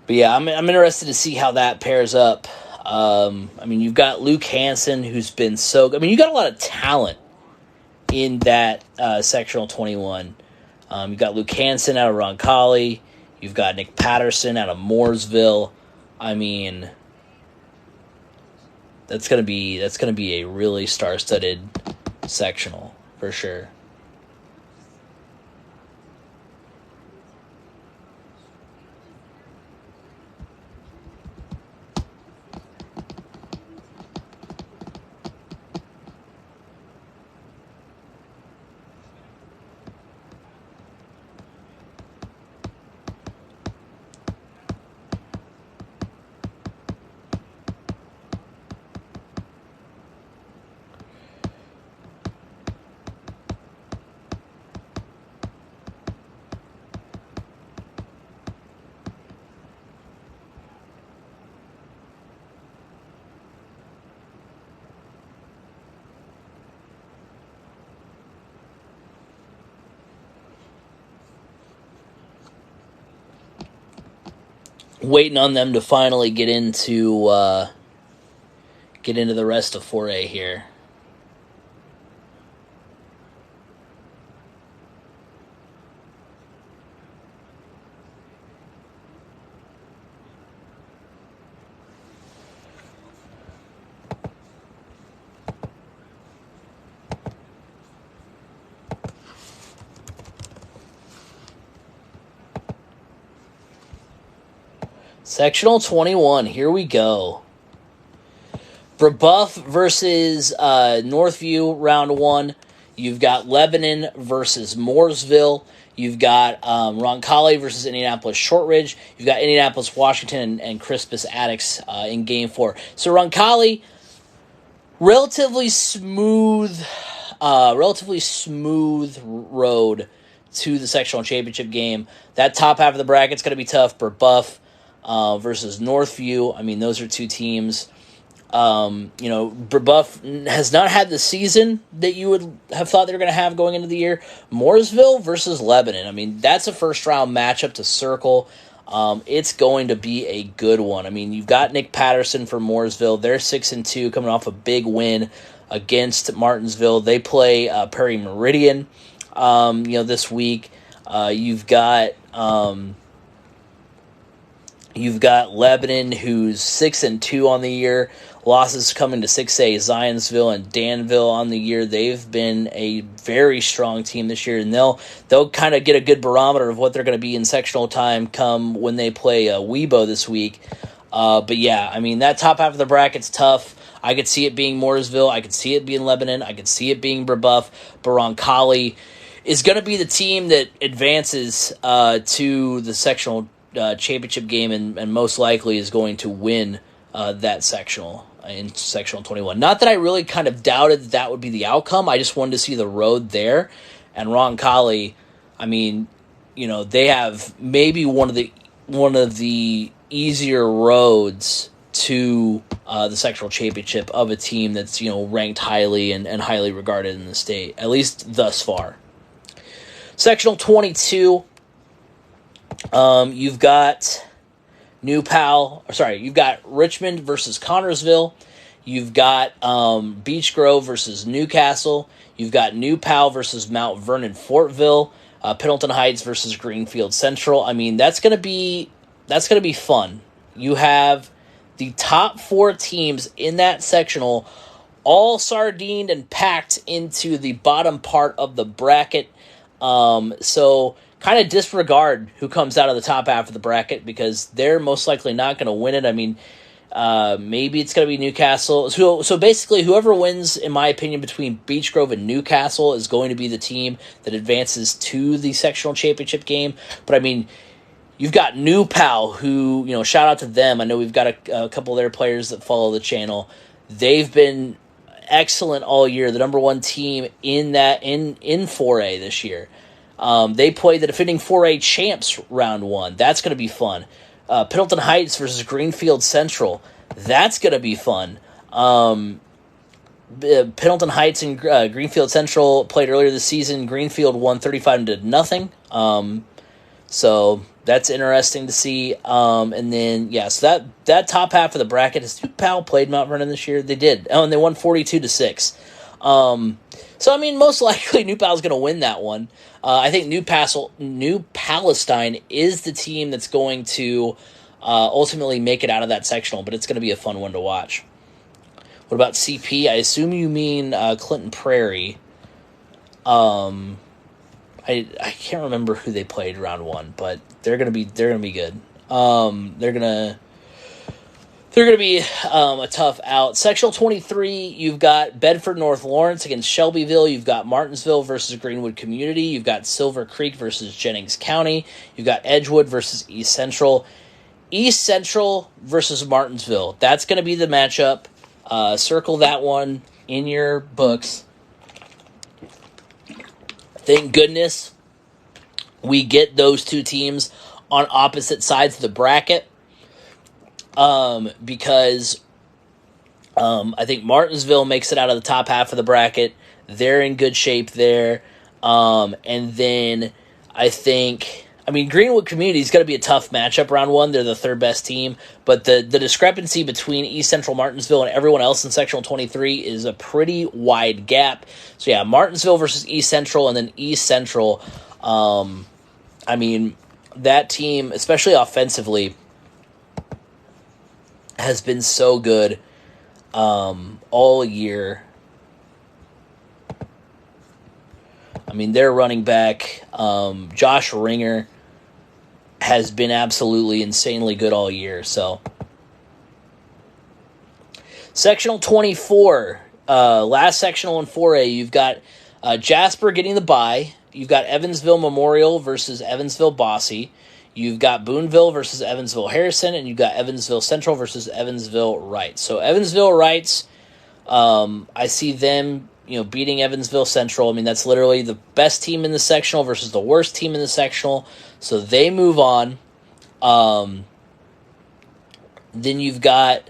But yeah, I'm interested to see how that pairs up. I mean, you've got Luke Hansen, who's been so. I mean, you got a lot of talent in that sectional 21. You've got Luke Hansen out of Roncalli. You've got Nick Patterson out of Mooresville. I mean, that's gonna be a really star-studded sectional for sure. Waiting on them to finally get into the rest of 4A here. Sectional 21, here we go. Brebeuf versus Northview, round 1. You've got Lebanon versus Mooresville. You've got Roncalli versus Indianapolis Shortridge. You've got Indianapolis Washington and Crispus Attucks in Game 4. So Roncalli, relatively smooth road to the sectional championship game. That top half of the bracket's going to be tough. Brebeuf versus Northview. I mean, those are 2 teams. Brebeuf has not had the season that you would have thought they were going to have going into the year. Mooresville versus Lebanon. I mean, that's a first-round matchup to circle. It's going to be a good one. I mean, you've got Nick Patterson for Mooresville. They're 6-2, coming off a big win against Martinsville. They play Perry Meridian, this week. You've got Lebanon, who's 6-2 on the year. Losses coming to 6A, Zionsville and Danville on the year. They've been a very strong team this year, and they'll kind of get a good barometer of what they're going to be in sectional time come when they play Webo this week. But yeah, I mean, that top half of the bracket's tough. I could see it being Mooresville. I could see it being Lebanon. I could see it being Brebeuf. Roncalli is going to be the team that advances to the sectional championship game and most likely is going to win that sectional in sectional 21. Not that I really kind of doubted that would be the outcome. I just wanted to see the road there. And Roncalli, I mean, they have maybe one of the easier roads to the sectional championship of a team that's ranked highly and highly regarded in the state, at least thus far. Sectional 22, you've got You've got Richmond versus Connorsville. You've got Beech Grove versus Newcastle. You've got New Pal versus Mount Vernon Fortville. Pendleton Heights versus Greenfield Central. I mean, that's gonna be fun. You have the top 4 teams in that sectional all sardined and packed into the bottom part of the bracket. So kind of disregard who comes out of the top half of the bracket because they're most likely not going to win it. I mean, maybe it's going to be Newcastle. So basically, whoever wins, in my opinion, between Beech Grove and Newcastle is going to be the team that advances to the sectional championship game. But I mean, you've got New Pal, who, shout out to them. I know we've got a couple of their players that follow the channel. They've been excellent all year. The number 1 team in 4A this year. They played the defending 4A champs round 1. That's going to be fun. Pendleton Heights versus Greenfield Central. That's going to be fun. Pendleton Heights and Greenfield Central played earlier this season. Greenfield won 35-0. So that's interesting to see. And then, so that top half of the bracket is New Pal played Mount Vernon this year. They did. Oh, and they won 42-6. So, I mean, most likely New Pal's going to win that one. I think New Palestine is the team that's going to ultimately make it out of that sectional, but it's going to be a fun one to watch. What about CP? I assume you mean Clinton Prairie. I can't remember who they played round 1, but they're gonna be good. They're gonna be a tough out. Sectional 23, you've got Bedford North Lawrence against Shelbyville. You've got Martinsville versus Greenwood Community. You've got Silver Creek versus Jennings County. You've got Edgewood versus East Central. East Central versus Martinsville. That's gonna be the matchup. Circle that one in your books. Thank goodness we get those 2 teams on opposite sides of the bracket. Because I think Martinsville makes it out of the top half of the bracket. They're in good shape there. And then Greenwood Community is going to be a tough matchup round 1. They're the 3rd best team. But the discrepancy between East Central Martinsville and everyone else in Sectional 23 is a pretty wide gap. So, yeah, Martinsville versus East Central, and then East Central. That team, especially offensively, has been so good all year. Their running back, Josh Ringer, has been absolutely insanely good all year. So, Sectional 24, last sectional in 4A, you've got Jasper getting the bye. You've got Evansville Memorial versus Evansville Bossy. You've got Boonville versus Evansville Harrison, and you've got Evansville Central versus Evansville Wright. So Evansville Wrights, I see them, beating Evansville Central. That's literally the best team in the sectional versus the worst team in the sectional. So they move on. Then you've got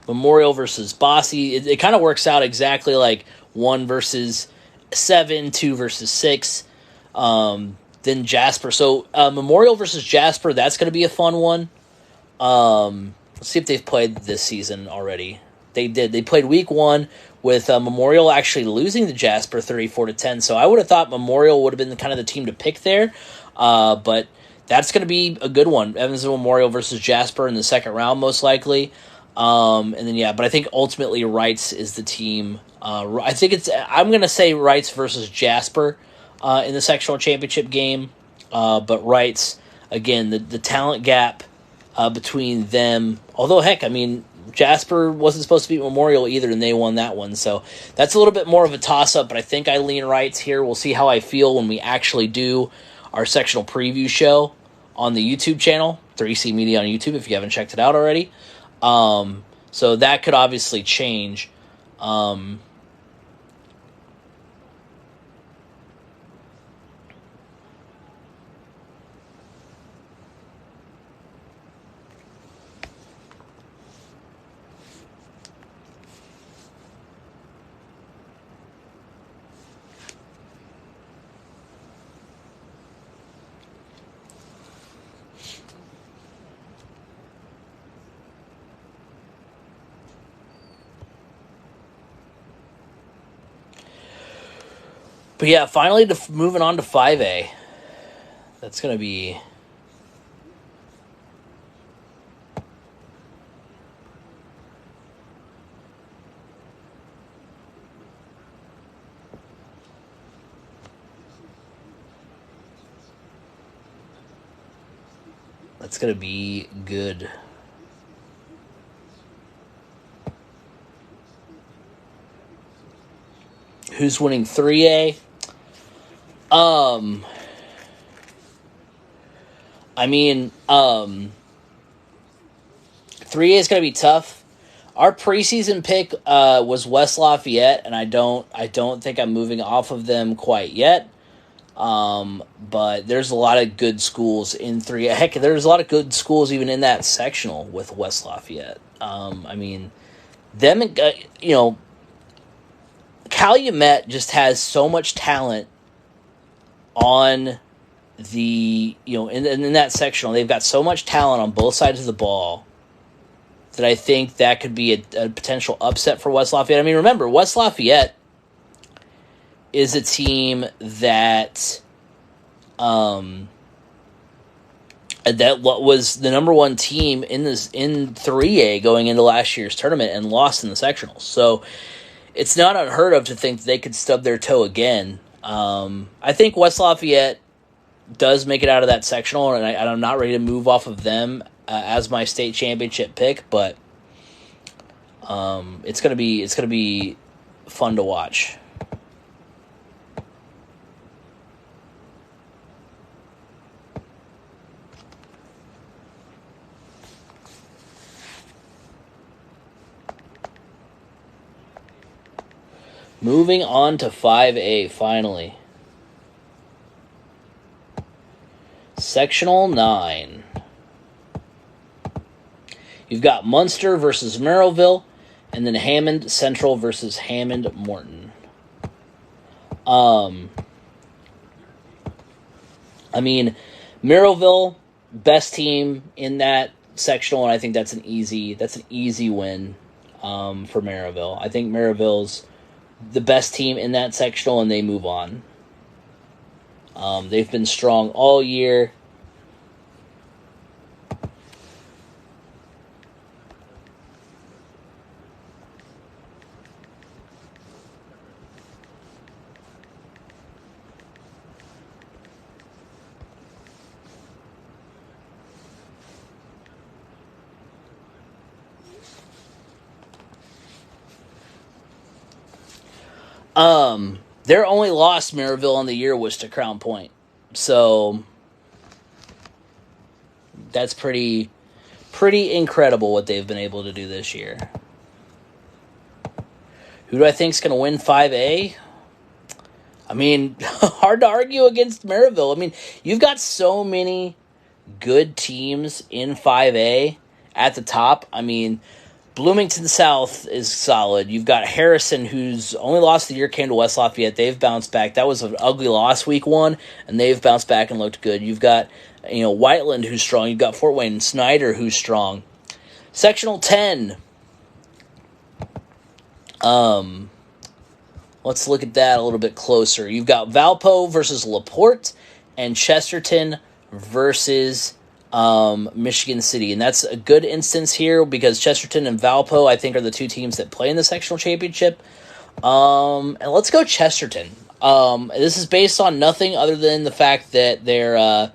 Memorial versus Bossy. It kind of works out exactly like 1 versus 7, 2 versus 6. Then Jasper. So Memorial versus Jasper, that's going to be a fun one. Let's see if they've played this season already. They did. They played week 1 with Memorial actually losing to Jasper 34-10. So I would have thought Memorial would have been kind of the team to pick there. But that's going to be a good one. Evansville Memorial versus Jasper in the second round, most likely. And then, but I think ultimately Wrights is the team. I'm going to say Wrights versus Jasper in the sectional championship game. But Wrights, again, the talent gap between them. Although, heck, Jasper wasn't supposed to beat Memorial either, and they won that one. So that's a little bit more of a toss-up, but I think I lean Wrights here. We'll see how I feel when we actually do our sectional preview show on the YouTube channel, 3C Media on YouTube, if you haven't checked it out already. So that could obviously change. But yeah, finally moving on to 5A. That's going to be... That's going to be good. Who's winning 3A? I mean, 3A is going to be tough. Our preseason pick was West Lafayette, and I don't think I'm moving off of them quite yet. But there's a lot of good schools in 3A. Heck, there's a lot of good schools even in that sectional with West Lafayette. I mean, them, Calumet just has so much talent on the, in that sectional. They've got so much talent on both sides of the ball that I think that could be a potential upset for West Lafayette. I mean, remember, West Lafayette is a team that that was the number one team in 3A going into last year's tournament and lost in the sectionals. So it's not unheard of to think they could stub their toe again. I think West Lafayette does make it out of that sectional, and I'm not ready to move off of them as my state championship pick, but it's gonna be fun to watch. Moving on to 5A, finally. Sectional 9. You've got Munster versus Merrillville, and then Hammond Central versus Hammond Morton. I mean, Merrillville, best team in that sectional, and I think that's an easy win for Merrillville. I think Merrillville's the best team in that sectional, and they move on. They've been strong all year. Their only loss, Merrillville, on the year was to Crown Point. So that's pretty incredible what they've been able to do this year. Who do I think is going to win 5A? I mean, hard to argue against Merrillville. I mean, you've got so many good teams in 5A at the top. I mean, Bloomington South is solid. You've got Harrison, who's only lost the year, came to West Lafayette. They've bounced back. That was an ugly loss week 1, and they've bounced back and looked good. You've got, Whiteland, who's strong. You've got Fort Wayne Snyder, who's strong. Sectional 10. Let's look at that a little bit closer. You've got Valpo versus LaPorte and Chesterton versus Michigan City. And that's a good instance here because Chesterton and Valpo, I think, are the two teams that play in the sectional championship. And let's go Chesterton. This is based on nothing other than the fact that their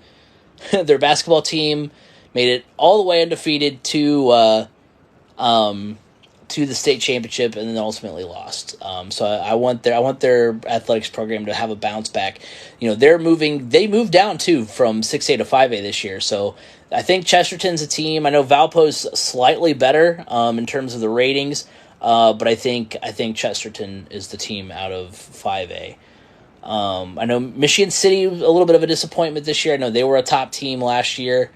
basketball team made it all the way undefeated to the state championship and then ultimately lost. So I want their athletics program to have a bounce back. They moved down too from 6A to 5A this year. So I think Chesterton's a team. I know Valpo's slightly better in terms of the ratings, but I think Chesterton is the team out of 5A. I know Michigan City, a little bit of a disappointment this year. I know they were a top team last year,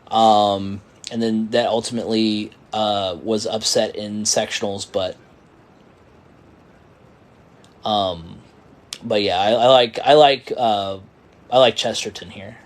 and then that ultimately was upset in sectionals, but yeah, I like Chesterton here.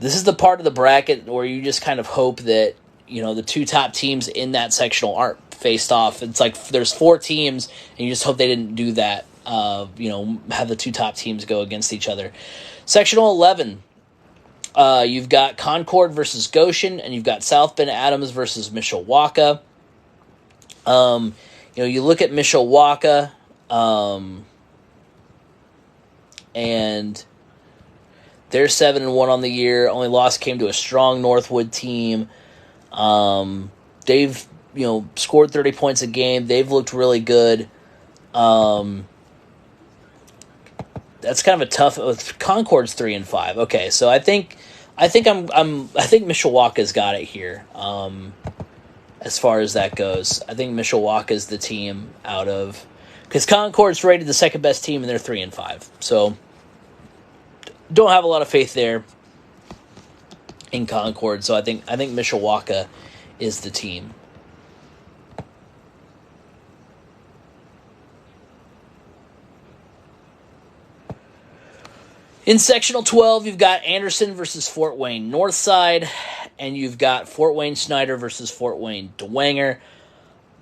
this is the part of the bracket where you just kind of hope that, the two top teams in that sectional aren't faced off. It's like there's 4 teams, and you just hope they didn't do that, have the two top teams go against each other. Sectional 11, you've got Concord versus Goshen, and you've got South Bend Adams versus Mishawaka. You look at Mishawaka, and they're 7-1 on the year. Only loss came to a strong Northwood team. They've, scored 30 points a game. They've looked really good. That's kind of a tough. Concord's 3-5. Okay, so I think Mishawaka's got it here. As far as that goes, I think Mishawaka's the team out of, because Concord's rated the second best team and they're 3-5. So don't have a lot of faith there in Concord. So I think Mishawaka is the team. In Sectional 12, you've got Anderson versus Fort Wayne Northside, and you've got Fort Wayne Snyder versus Fort Wayne Dwenger.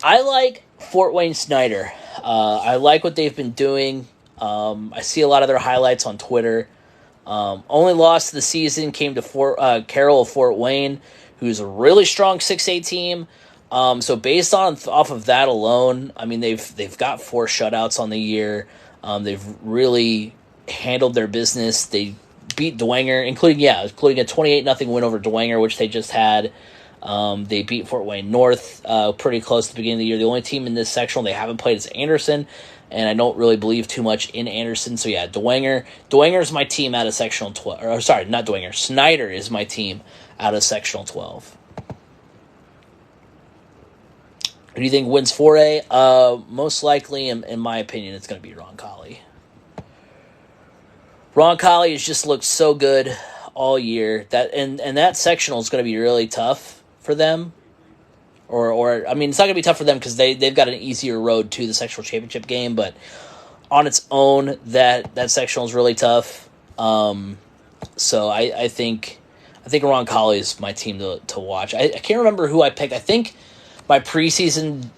I like Fort Wayne Snyder. I like what they've been doing. I see a lot of their highlights on Twitter. Only loss of the season came to Carroll of Fort Wayne, who's a really strong 6A team. So based off of that alone, I mean they've got 4 shutouts on the year. They've really handled their business. They beat Dwenger, including a 28-0 win over Dwenger, which they just had. They beat Fort Wayne North pretty close at the beginning of the year. The only team in this sectional they haven't played is Anderson, and I don't really believe too much in Anderson. So yeah, Dwenger's my team out of sectional 12. Or sorry, not Dwenger. Snyder is my team out of sectional 12. Who do you think wins 4A? Most likely, in my opinion, it's going to be Roncalli. Roncalli has just looked so good all year. That sectional is going to be really tough for them. Or I mean, it's not going to be tough for them because they've got an easier road to the sectional championship game. But on its own, that sectional is really tough. So I think Roncalli is my team to watch. I can't remember who I picked. I think my preseason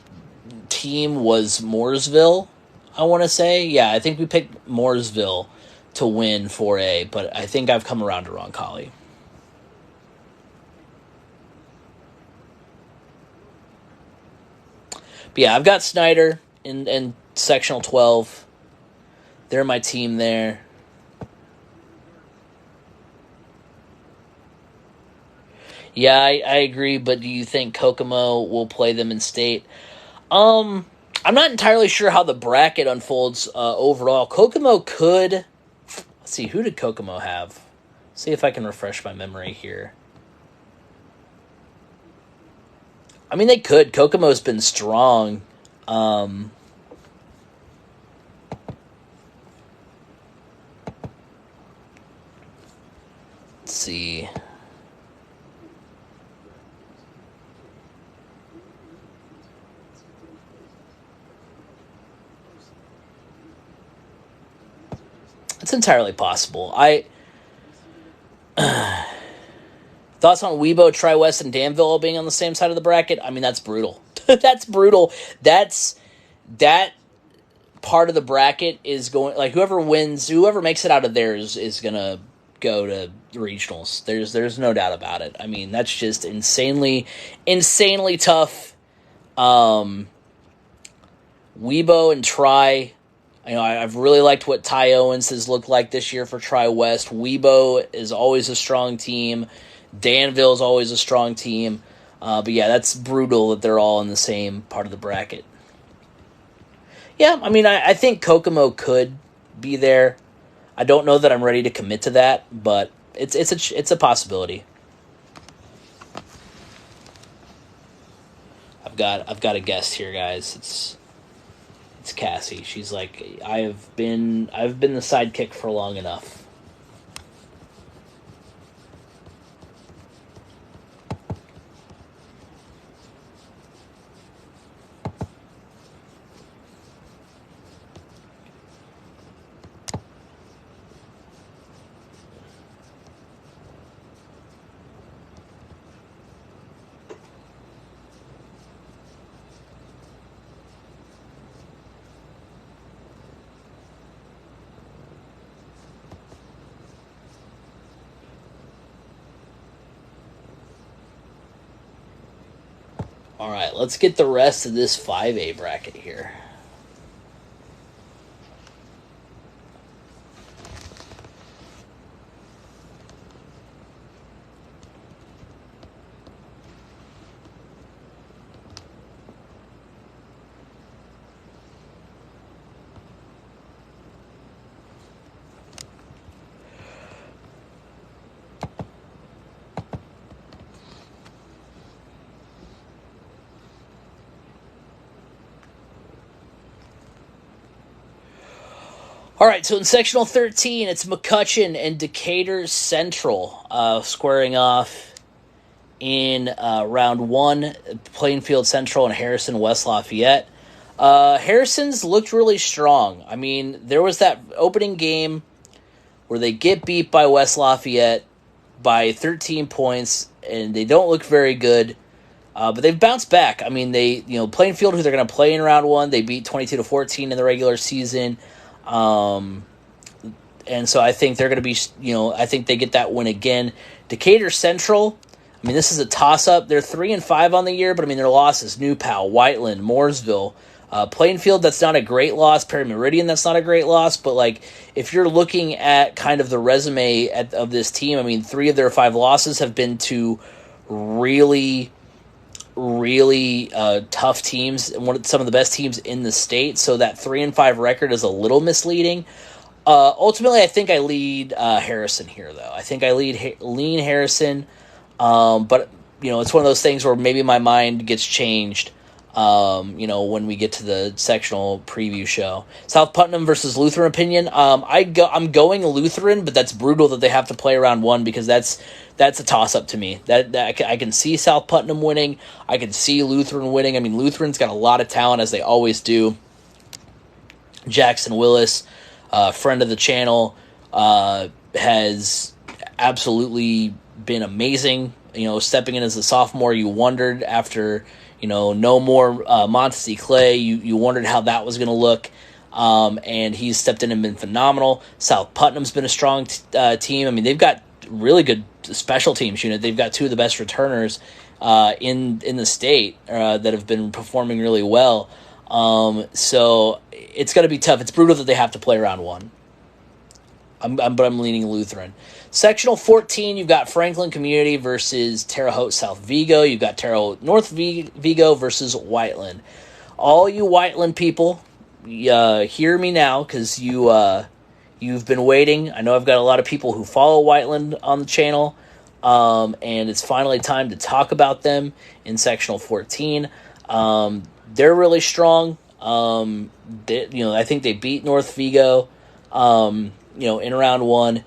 team was Mooresville, I want to say. Yeah, I think we picked Mooresville to win 4A, but I think I've come around to Roncalli. But yeah, I've got Snyder in sectional 12. They're my team there. Yeah, I agree, but do you think Kokomo will play them in state? I'm not entirely sure how the bracket unfolds overall. Kokomo could... Let's see, who did Kokomo have? See if I can refresh my memory here. I mean, they could. Kokomo's been strong. Let's see. It's entirely possible. Thoughts on Webo, Tri-West, and Danville being on the same side of the bracket? I mean, that's brutal. That's brutal. That part of the bracket is going, like, whoever makes it out of there is going to go to regionals. There's no doubt about it. I mean, that's just insanely tough. Webo and Tri, I've really liked what Ty Owens has looked like this year for Tri-West. Webo is always a strong team. Danville is always a strong team. But yeah, that's brutal that they're all in the same part of the bracket. Yeah, I mean, I think Kokomo could be there. I don't know that I'm ready to commit to that, but it's a possibility. I've got a guest here, guys. It's Cassie. She's like, I've been the sidekick for long enough. All right, let's get the rest of this 5A bracket here. All right, so in Sectional 13, it's McCutcheon and Decatur Central squaring off in round 1, Plainfield Central and Harrison West Lafayette. Harrison's looked really strong. I mean, there was that opening game where they get beat by West Lafayette by 13 points, and they don't look very good. But they've bounced back. I mean, Plainfield, who they're going to play in round 1, they beat 22-14 in the regular season. And so I think they're going to be, I think they get that win again. Decatur Central, I mean, this is a toss-up. They're 3-5 on the year, but I mean, their losses: New Pal, Whiteland, Mooresville. Plainfield, that's not a great loss. Perry Meridian, that's not a great loss. But, like, if you're looking at kind of the resume of this team, I mean, 3 of their 5 losses have been to really tough teams, and some of the best teams in the state. So that 3-5 record is a little misleading. Ultimately, I think I lead Harrison here, though. I think I lean Harrison, but it's one of those things where maybe my mind gets changed. When we get to the sectional preview show. South Putnam versus Lutheran opinion. I'm going Lutheran, but that's brutal that they have to play round 1 because that's a toss-up to me. That I can see South Putnam winning. I can see Lutheran winning. I mean, Lutheran's got a lot of talent, as they always do. Jackson Willis, friend of the channel, has absolutely been amazing. Stepping in as a sophomore, you wondered after, no more Montesey Clay, you wondered how that was going to look. And he's stepped in and been phenomenal. South Putnam's been a strong team. I mean, they've got really good special teams unit. They've got 2 of the best returners in the state that have been performing really well. So it's going to be tough. It's brutal that they have to play round 1. But I'm leaning Lutheran. Sectional 14, you've got Franklin Community versus Terre Haute South Vigo. You've got Terre Haute North Vigo versus Whiteland. All you Whiteland people, hear me now, because you've been waiting. I know I've got a lot of people who follow Whiteland on the channel, and it's finally time to talk about them in Sectional 14. They're really strong. I think they beat North Vigo, in round 1.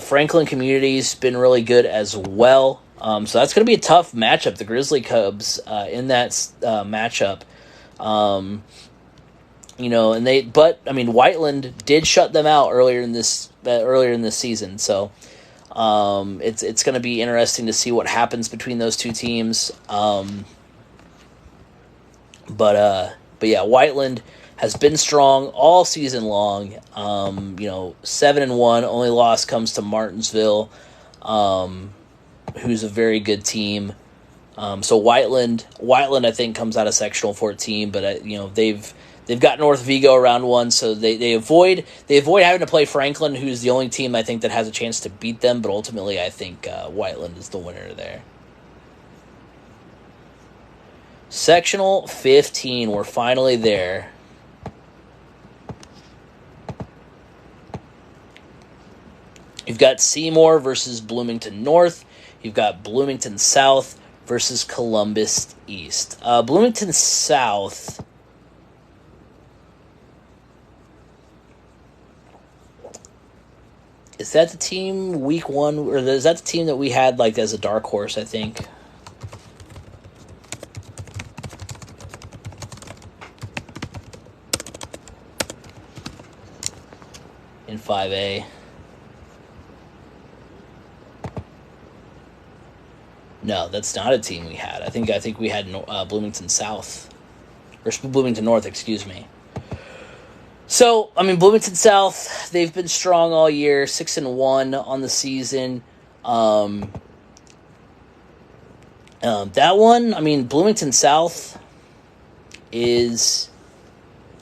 Franklin Community's been really good as well. So that's going to be a tough matchup. The Grizzly Cubs in that matchup. Whiteland did shut them out earlier in this season. So it's going to be interesting to see what happens between those two teams. But yeah, Whiteland has been strong all season long. 7-1. Only loss comes to Martinsville, who's a very good team. So Whiteland, I think, comes out of Sectional 14, but they've got North Vigo around 1, so they avoid having to play Franklin, who's the only team I think that has a chance to beat them. But ultimately, I think Whiteland is the winner there. Sectional 15, we're finally there. You've got Seymour versus Bloomington North. You've got Bloomington South versus Columbus East. Bloomington South, is that the team week 1, or is that the team that we had like as a dark horse, I think? In 5A. No, that's not a team we had. I think we had Bloomington South, or Bloomington North, excuse me. So, I mean, Bloomington South, they've been strong all year, 6-1 on the season. That one, I mean, Bloomington South is,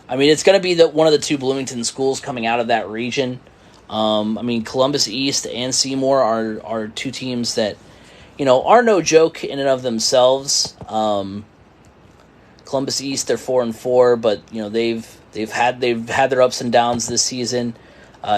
I mean, it's going to be one of the two Bloomington schools coming out of that region. I mean, Columbus East and Seymour are two teams that, are no joke in and of themselves. Columbus East, they're 4-4, but they've had their ups and downs this season.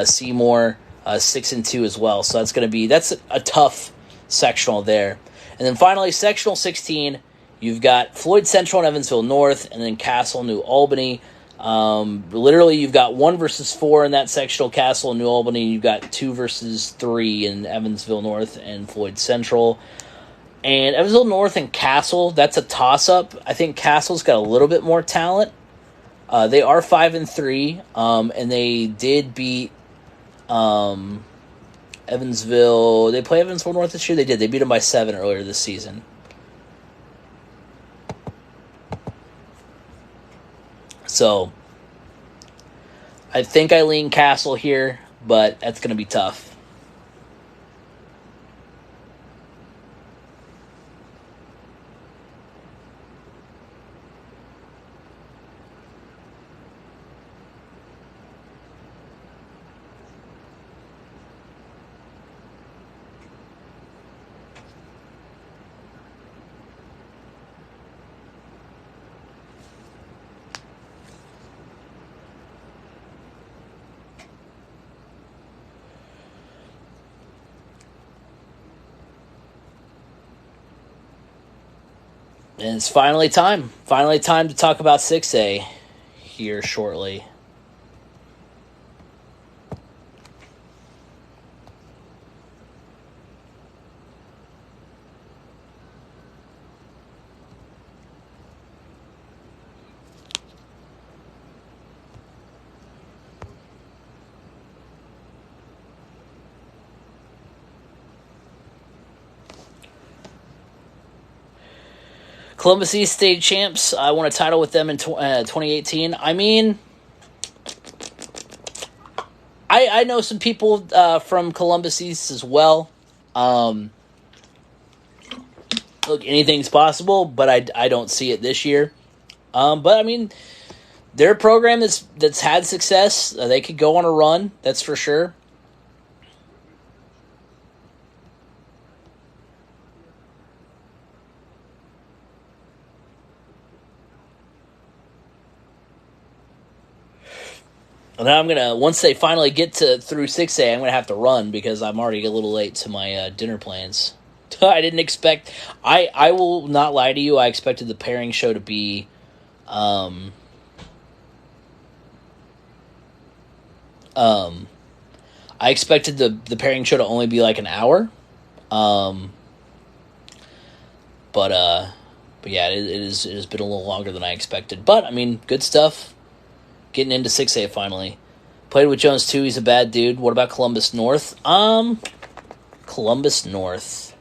Seymour 6-2 as well, so that's a tough sectional there. And then finally, sectional 16, you've got Floyd Central and Evansville North, and then Castle, New Albany. Literally, you've got 1 versus 4 in that sectional, Castle and New Albany. You've got 2 versus 3 in Evansville North and Floyd Central. And Evansville North and Castle, that's a toss-up. I think Castle's got a little bit more talent. They are 5-3, and they did beat Evansville. They play Evansville North this year? They did. They beat them by 7 earlier this season. So, I think I lean Castle here, but that's going to be tough. And it's finally time. Finally time to talk about 6A here shortly. Columbus East State champs. I won a title with them in 2018. I mean, I know some people from Columbus East as well. Look, anything's possible, but I don't see it this year. But I mean, they're a program that's had success. They could go on a run, that's for sure. And then once they finally get through 6A, I'm gonna have to run because I'm already a little late to my dinner plans. I didn't expect. I will not lie to you. I expected the pairing show to be, I expected the pairing show to only be like an hour, but yeah, it has been a little longer than I expected. But I mean, good stuff. Getting into 6A finally. Played with Jones too. He's a bad dude. What about Columbus North? Columbus North.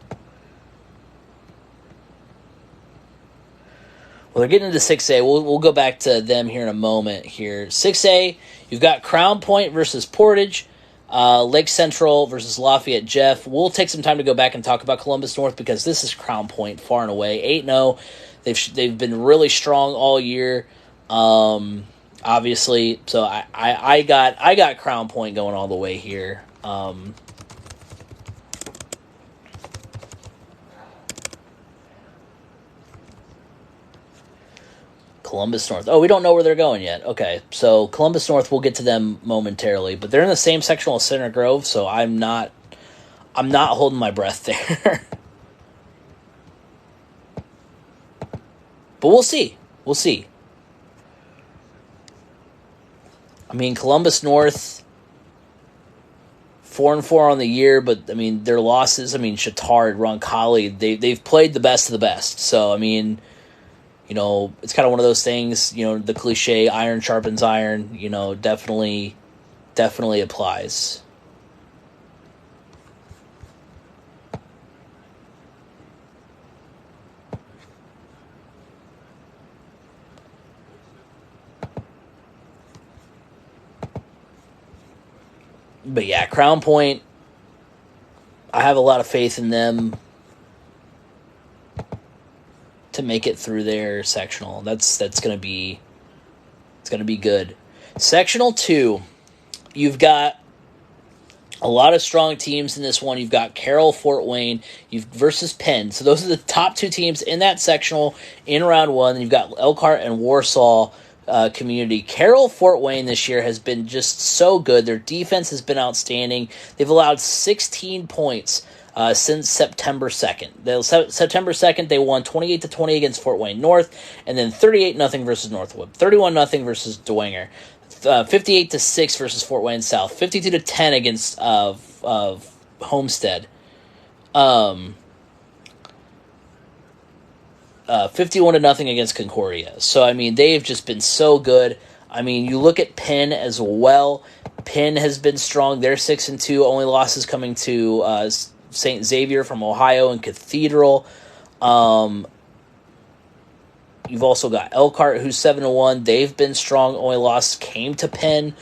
Well, they're getting into 6A. We'll go back to them here in a moment. Here, 6A. You've got Crown Point versus Portage. Lake Central versus Lafayette Jeff. We'll take some time to go back and talk about Columbus North because this is Crown Point far and away. 8-0. They've been really strong all year. Obviously, so I got Crown Point going all the way here. Columbus North. Oh, we don't know where they're going yet. Okay, so Columbus North, we'll get to them momentarily, but they're in the same sectional as Center Grove, so I'm not holding my breath there. But we'll see. We'll see. I mean, Columbus North, 4-4 on the year, but I mean their losses. I mean, Chittard, Roncalli, they've played the best of the best. So I mean, it's kind of one of those things. The cliche, iron sharpens iron. Definitely applies. But yeah, Crown Point, I have a lot of faith in them. to make it through their sectional. It's gonna be good. Sectional 2, you've got a lot of strong teams in this one. You've got Carroll, Fort Wayne, versus Penn. So those are the top 2 teams in that sectional in round 1. Then you've got Elkhart and Warsaw Community. Carroll, Fort Wayne this year has been just so good. Their defense has been outstanding. They've allowed 16 points since September 2nd. September 2nd, they won 28-20 against Fort Wayne North, and then 38-0 versus Northwood, 31-0 versus Dwenger, 58-6 versus Fort Wayne South, 52-10 against Homestead, 51-0 against Concordia. So, I mean, they've just been so good. I mean, you look at Penn as well. Penn has been strong. They're 6-2. Only losses coming to St. Xavier from Ohio and Cathedral. You've also got Elkhart, who's 7-1. They've been strong. Only loss came to Penn.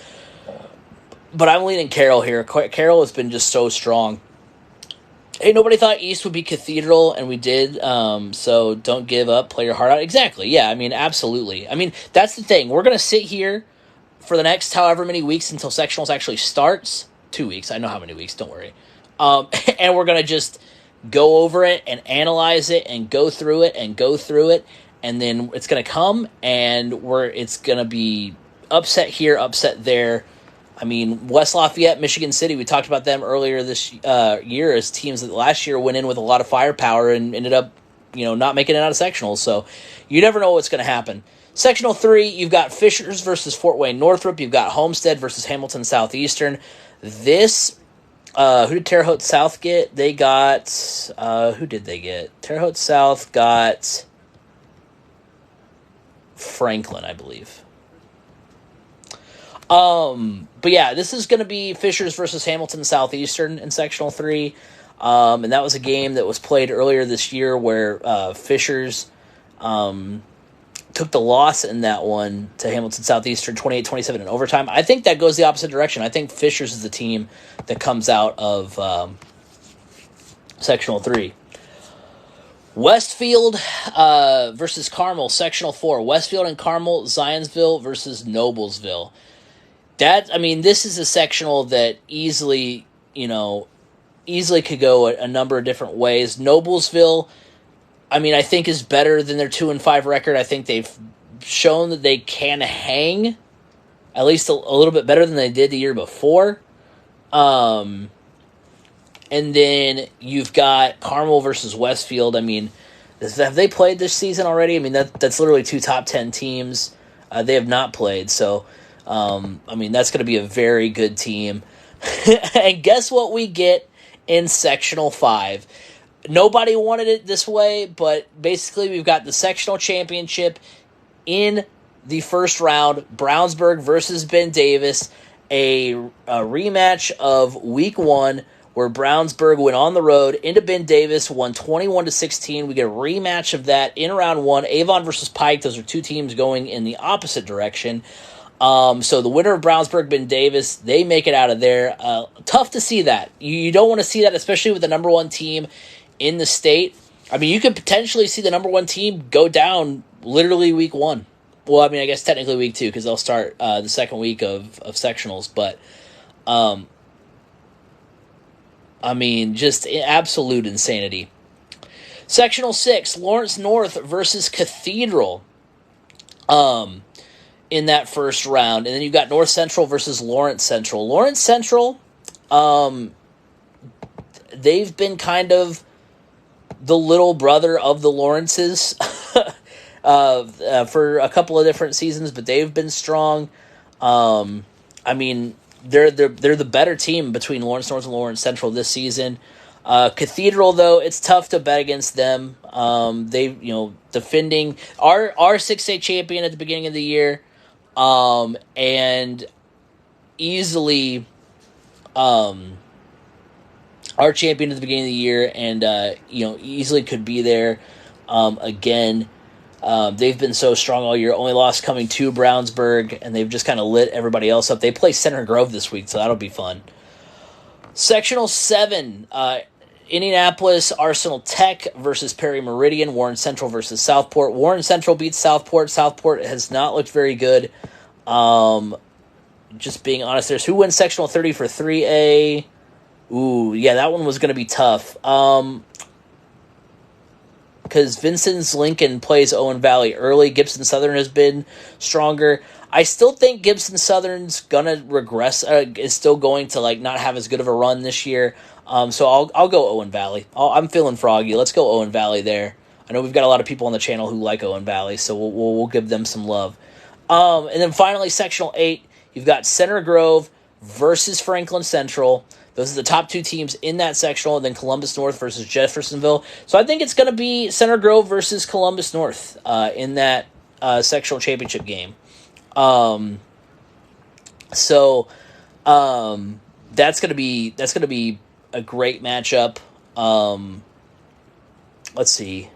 But I'm leaning Carroll here. Carroll has been just so strong. Hey, nobody thought East would be Cathedral, and we did. So don't give up. Play your heart out. Exactly. Yeah, I mean, absolutely. I mean, that's the thing. We're going to sit here for the next however many weeks until sectionals actually starts. 2 weeks. I know how many weeks. Don't worry. And we're going to just go over it and analyze it and go through it and go through it. And then it's going to come, and it's going to be upset here, upset there. I mean, West Lafayette, Michigan City, we talked about them earlier this year as teams that last year went in with a lot of firepower and ended up, not making it out of sectionals. So you never know what's going to happen. Sectional 3, you've got Fishers versus Fort Wayne Northrop. You've got Homestead versus Hamilton Southeastern. This, who did Terre Haute South get? They got, who did they get? Terre Haute South got Franklin, I believe. But yeah, this is going to be Fishers versus Hamilton Southeastern in Sectional 3. And that was a game that was played earlier this year where Fishers took the loss in that one to Hamilton Southeastern 28-27 in overtime. I think that goes the opposite direction. I think Fishers is the team that comes out of Sectional 3. Westfield versus Carmel, Sectional 4. Westfield and Carmel, Zionsville versus Noblesville. This is a sectional that easily could go a number of different ways. Noblesville, I think is better than their 2-5 record. I think they've shown that they can hang at least a little bit better than they did the year before. And then you've got Carmel versus Westfield. Have they played this season already? That's literally 2 top 10 teams. They have not played, so that's going to be a very good team. And guess what we get in Sectional 5? Nobody wanted it this way, but basically we've got the sectional championship in the first round. Brownsburg versus Ben Davis, a rematch of Week 1, where Brownsburg went on the road into Ben Davis, won 21-16. We get a rematch of that in round 1. Avon versus Pike, those are 2 teams going in the opposite direction. So the winner of Brownsburg, Ben Davis, they make it out of there. Tough to see that. You don't want to see that, especially with the number 1 team in the state. You could potentially see the number 1 team go down literally Week 1. Well, I guess technically Week 2, because they'll start the second week of sectionals. But just absolute insanity. Sectional 6, Lawrence North versus Cathedral in that first round. And then you've got North Central versus Lawrence Central. Lawrence Central, they've been kind of the little brother of the Lawrences for a couple of different seasons, but they've been strong. They're the better team between Lawrence North and Lawrence Central this season. Cathedral, though, it's tough to bet against them. They, defending our 6A champion at the beginning of the year, and easily, our champion at the beginning of the year, and easily could be there again. They've been so strong all year. Only loss coming to Brownsburg, and they've just kind of lit everybody else up. They play Center Grove this week, so that'll be fun. Sectional 7, Indianapolis Arsenal Tech versus Perry Meridian. Warren Central versus Southport. Warren Central beats Southport. Southport has not looked very good. Just being honest, there's who wins sectional 30 for 3A. Ooh, yeah, that one was going to be tough. Because Vincent's Lincoln plays Owen Valley early. Gibson Southern has been stronger. I still think Gibson Southern's gonna regress. Is still going to not have as good of a run this year. So I'll go Owen Valley. I'm feeling froggy. Let's go Owen Valley there. I know we've got a lot of people on the channel who like Owen Valley, so we'll give them some love. And then finally, sectional 8, you've got Center Grove versus Franklin Central. Those are the top two teams in that sectional, and then Columbus North versus Jeffersonville. So I think it's going to be Center Grove versus Columbus North in that sectional championship game. So that's going to be a great matchup. Let's see.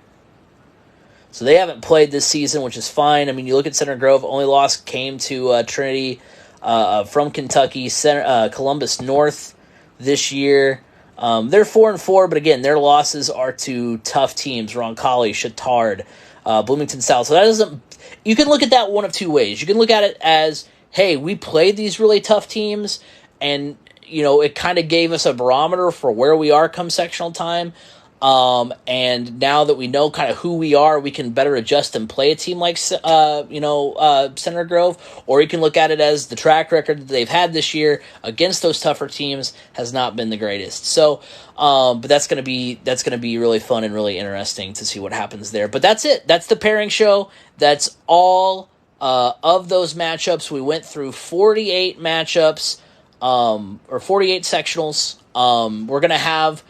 So they haven't played this season, which is fine. I mean, you look at Center Grove, only loss came to Trinity from Kentucky. Columbus North this year. They're 4-4, but again, their losses are to tough teams: Roncalli, Chittard, Bloomington South. So that doesn't. You can look at that one of two ways. You can look at it as, hey, we played these really tough teams, and it kind of gave us a barometer for where we are come sectional time. And now that we know kind of who we are, we can better adjust and play a team like Center Grove. Or you can look at it as the track record that they've had this year against those tougher teams has not been the greatest. So, but that's gonna be really fun and really interesting to see what happens there. But that's it. That's the pairing show. That's all of those matchups. We went through 48 matchups, or 48 sectionals. We're gonna have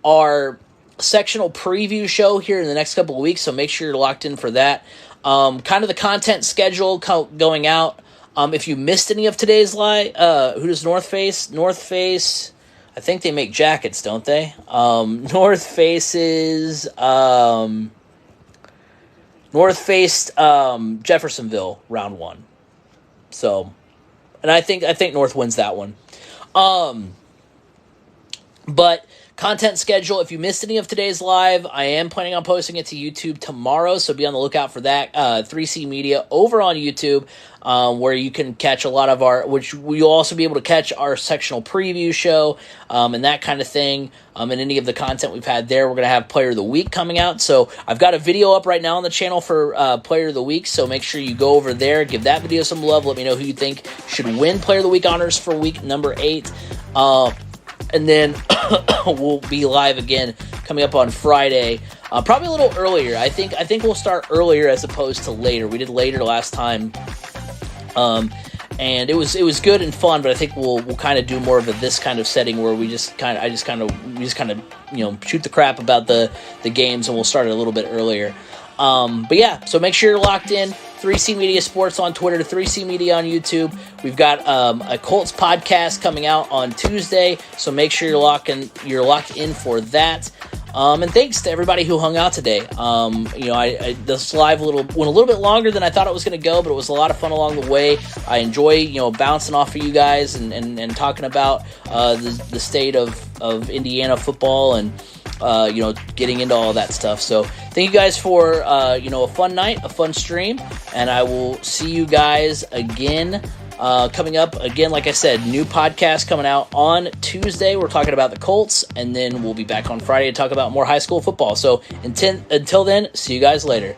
our sectional preview show here in the next couple of weeks, so make sure you're locked in for that. Kind of the content schedule going out. If you missed any of today's live, who does North Face? North Face, I think they make jackets, don't they? North Face's Jeffersonville round 1. So, and I think North wins that one. But content schedule, if you missed any of today's live, I am planning on posting it to YouTube tomorrow, so be on the lookout for that. 3C Media over on YouTube, where you can catch a lot of which you'll also be able to catch our sectional preview show, and that kind of thing, and any of the content we've had there. We're going to have Player of the Week coming out, so I've got a video up right now on the channel for Player of the Week, so make sure you go over there, give that video some love, let me know who you think should win Player of the Week honors for week number 8. And then we'll be live again coming up on Friday, probably a little earlier. I think we'll start earlier as opposed to later. We did later last time, and it was good and fun. But I think we'll kind of do more of this kind of setting where we just kind of shoot the crap about the games, and we'll start it a little bit earlier. But yeah, so make sure you're locked in. 3C Media Sports on Twitter, 3C Media on YouTube. We've got a Colts podcast coming out on Tuesday, so make sure you're locked in for that. And thanks to everybody who hung out today. This live went a little bit longer than I thought it was going to go, but it was a lot of fun along the way. I enjoy bouncing off of you guys and talking about the state of Indiana football and getting into all that stuff. So thank you guys for a fun night, a fun stream, and I will see you guys again coming up. Again, like I said, new podcast coming out on Tuesday. We're talking about the Colts, and then we'll be back on Friday to talk about more high school football. So until then, see you guys later.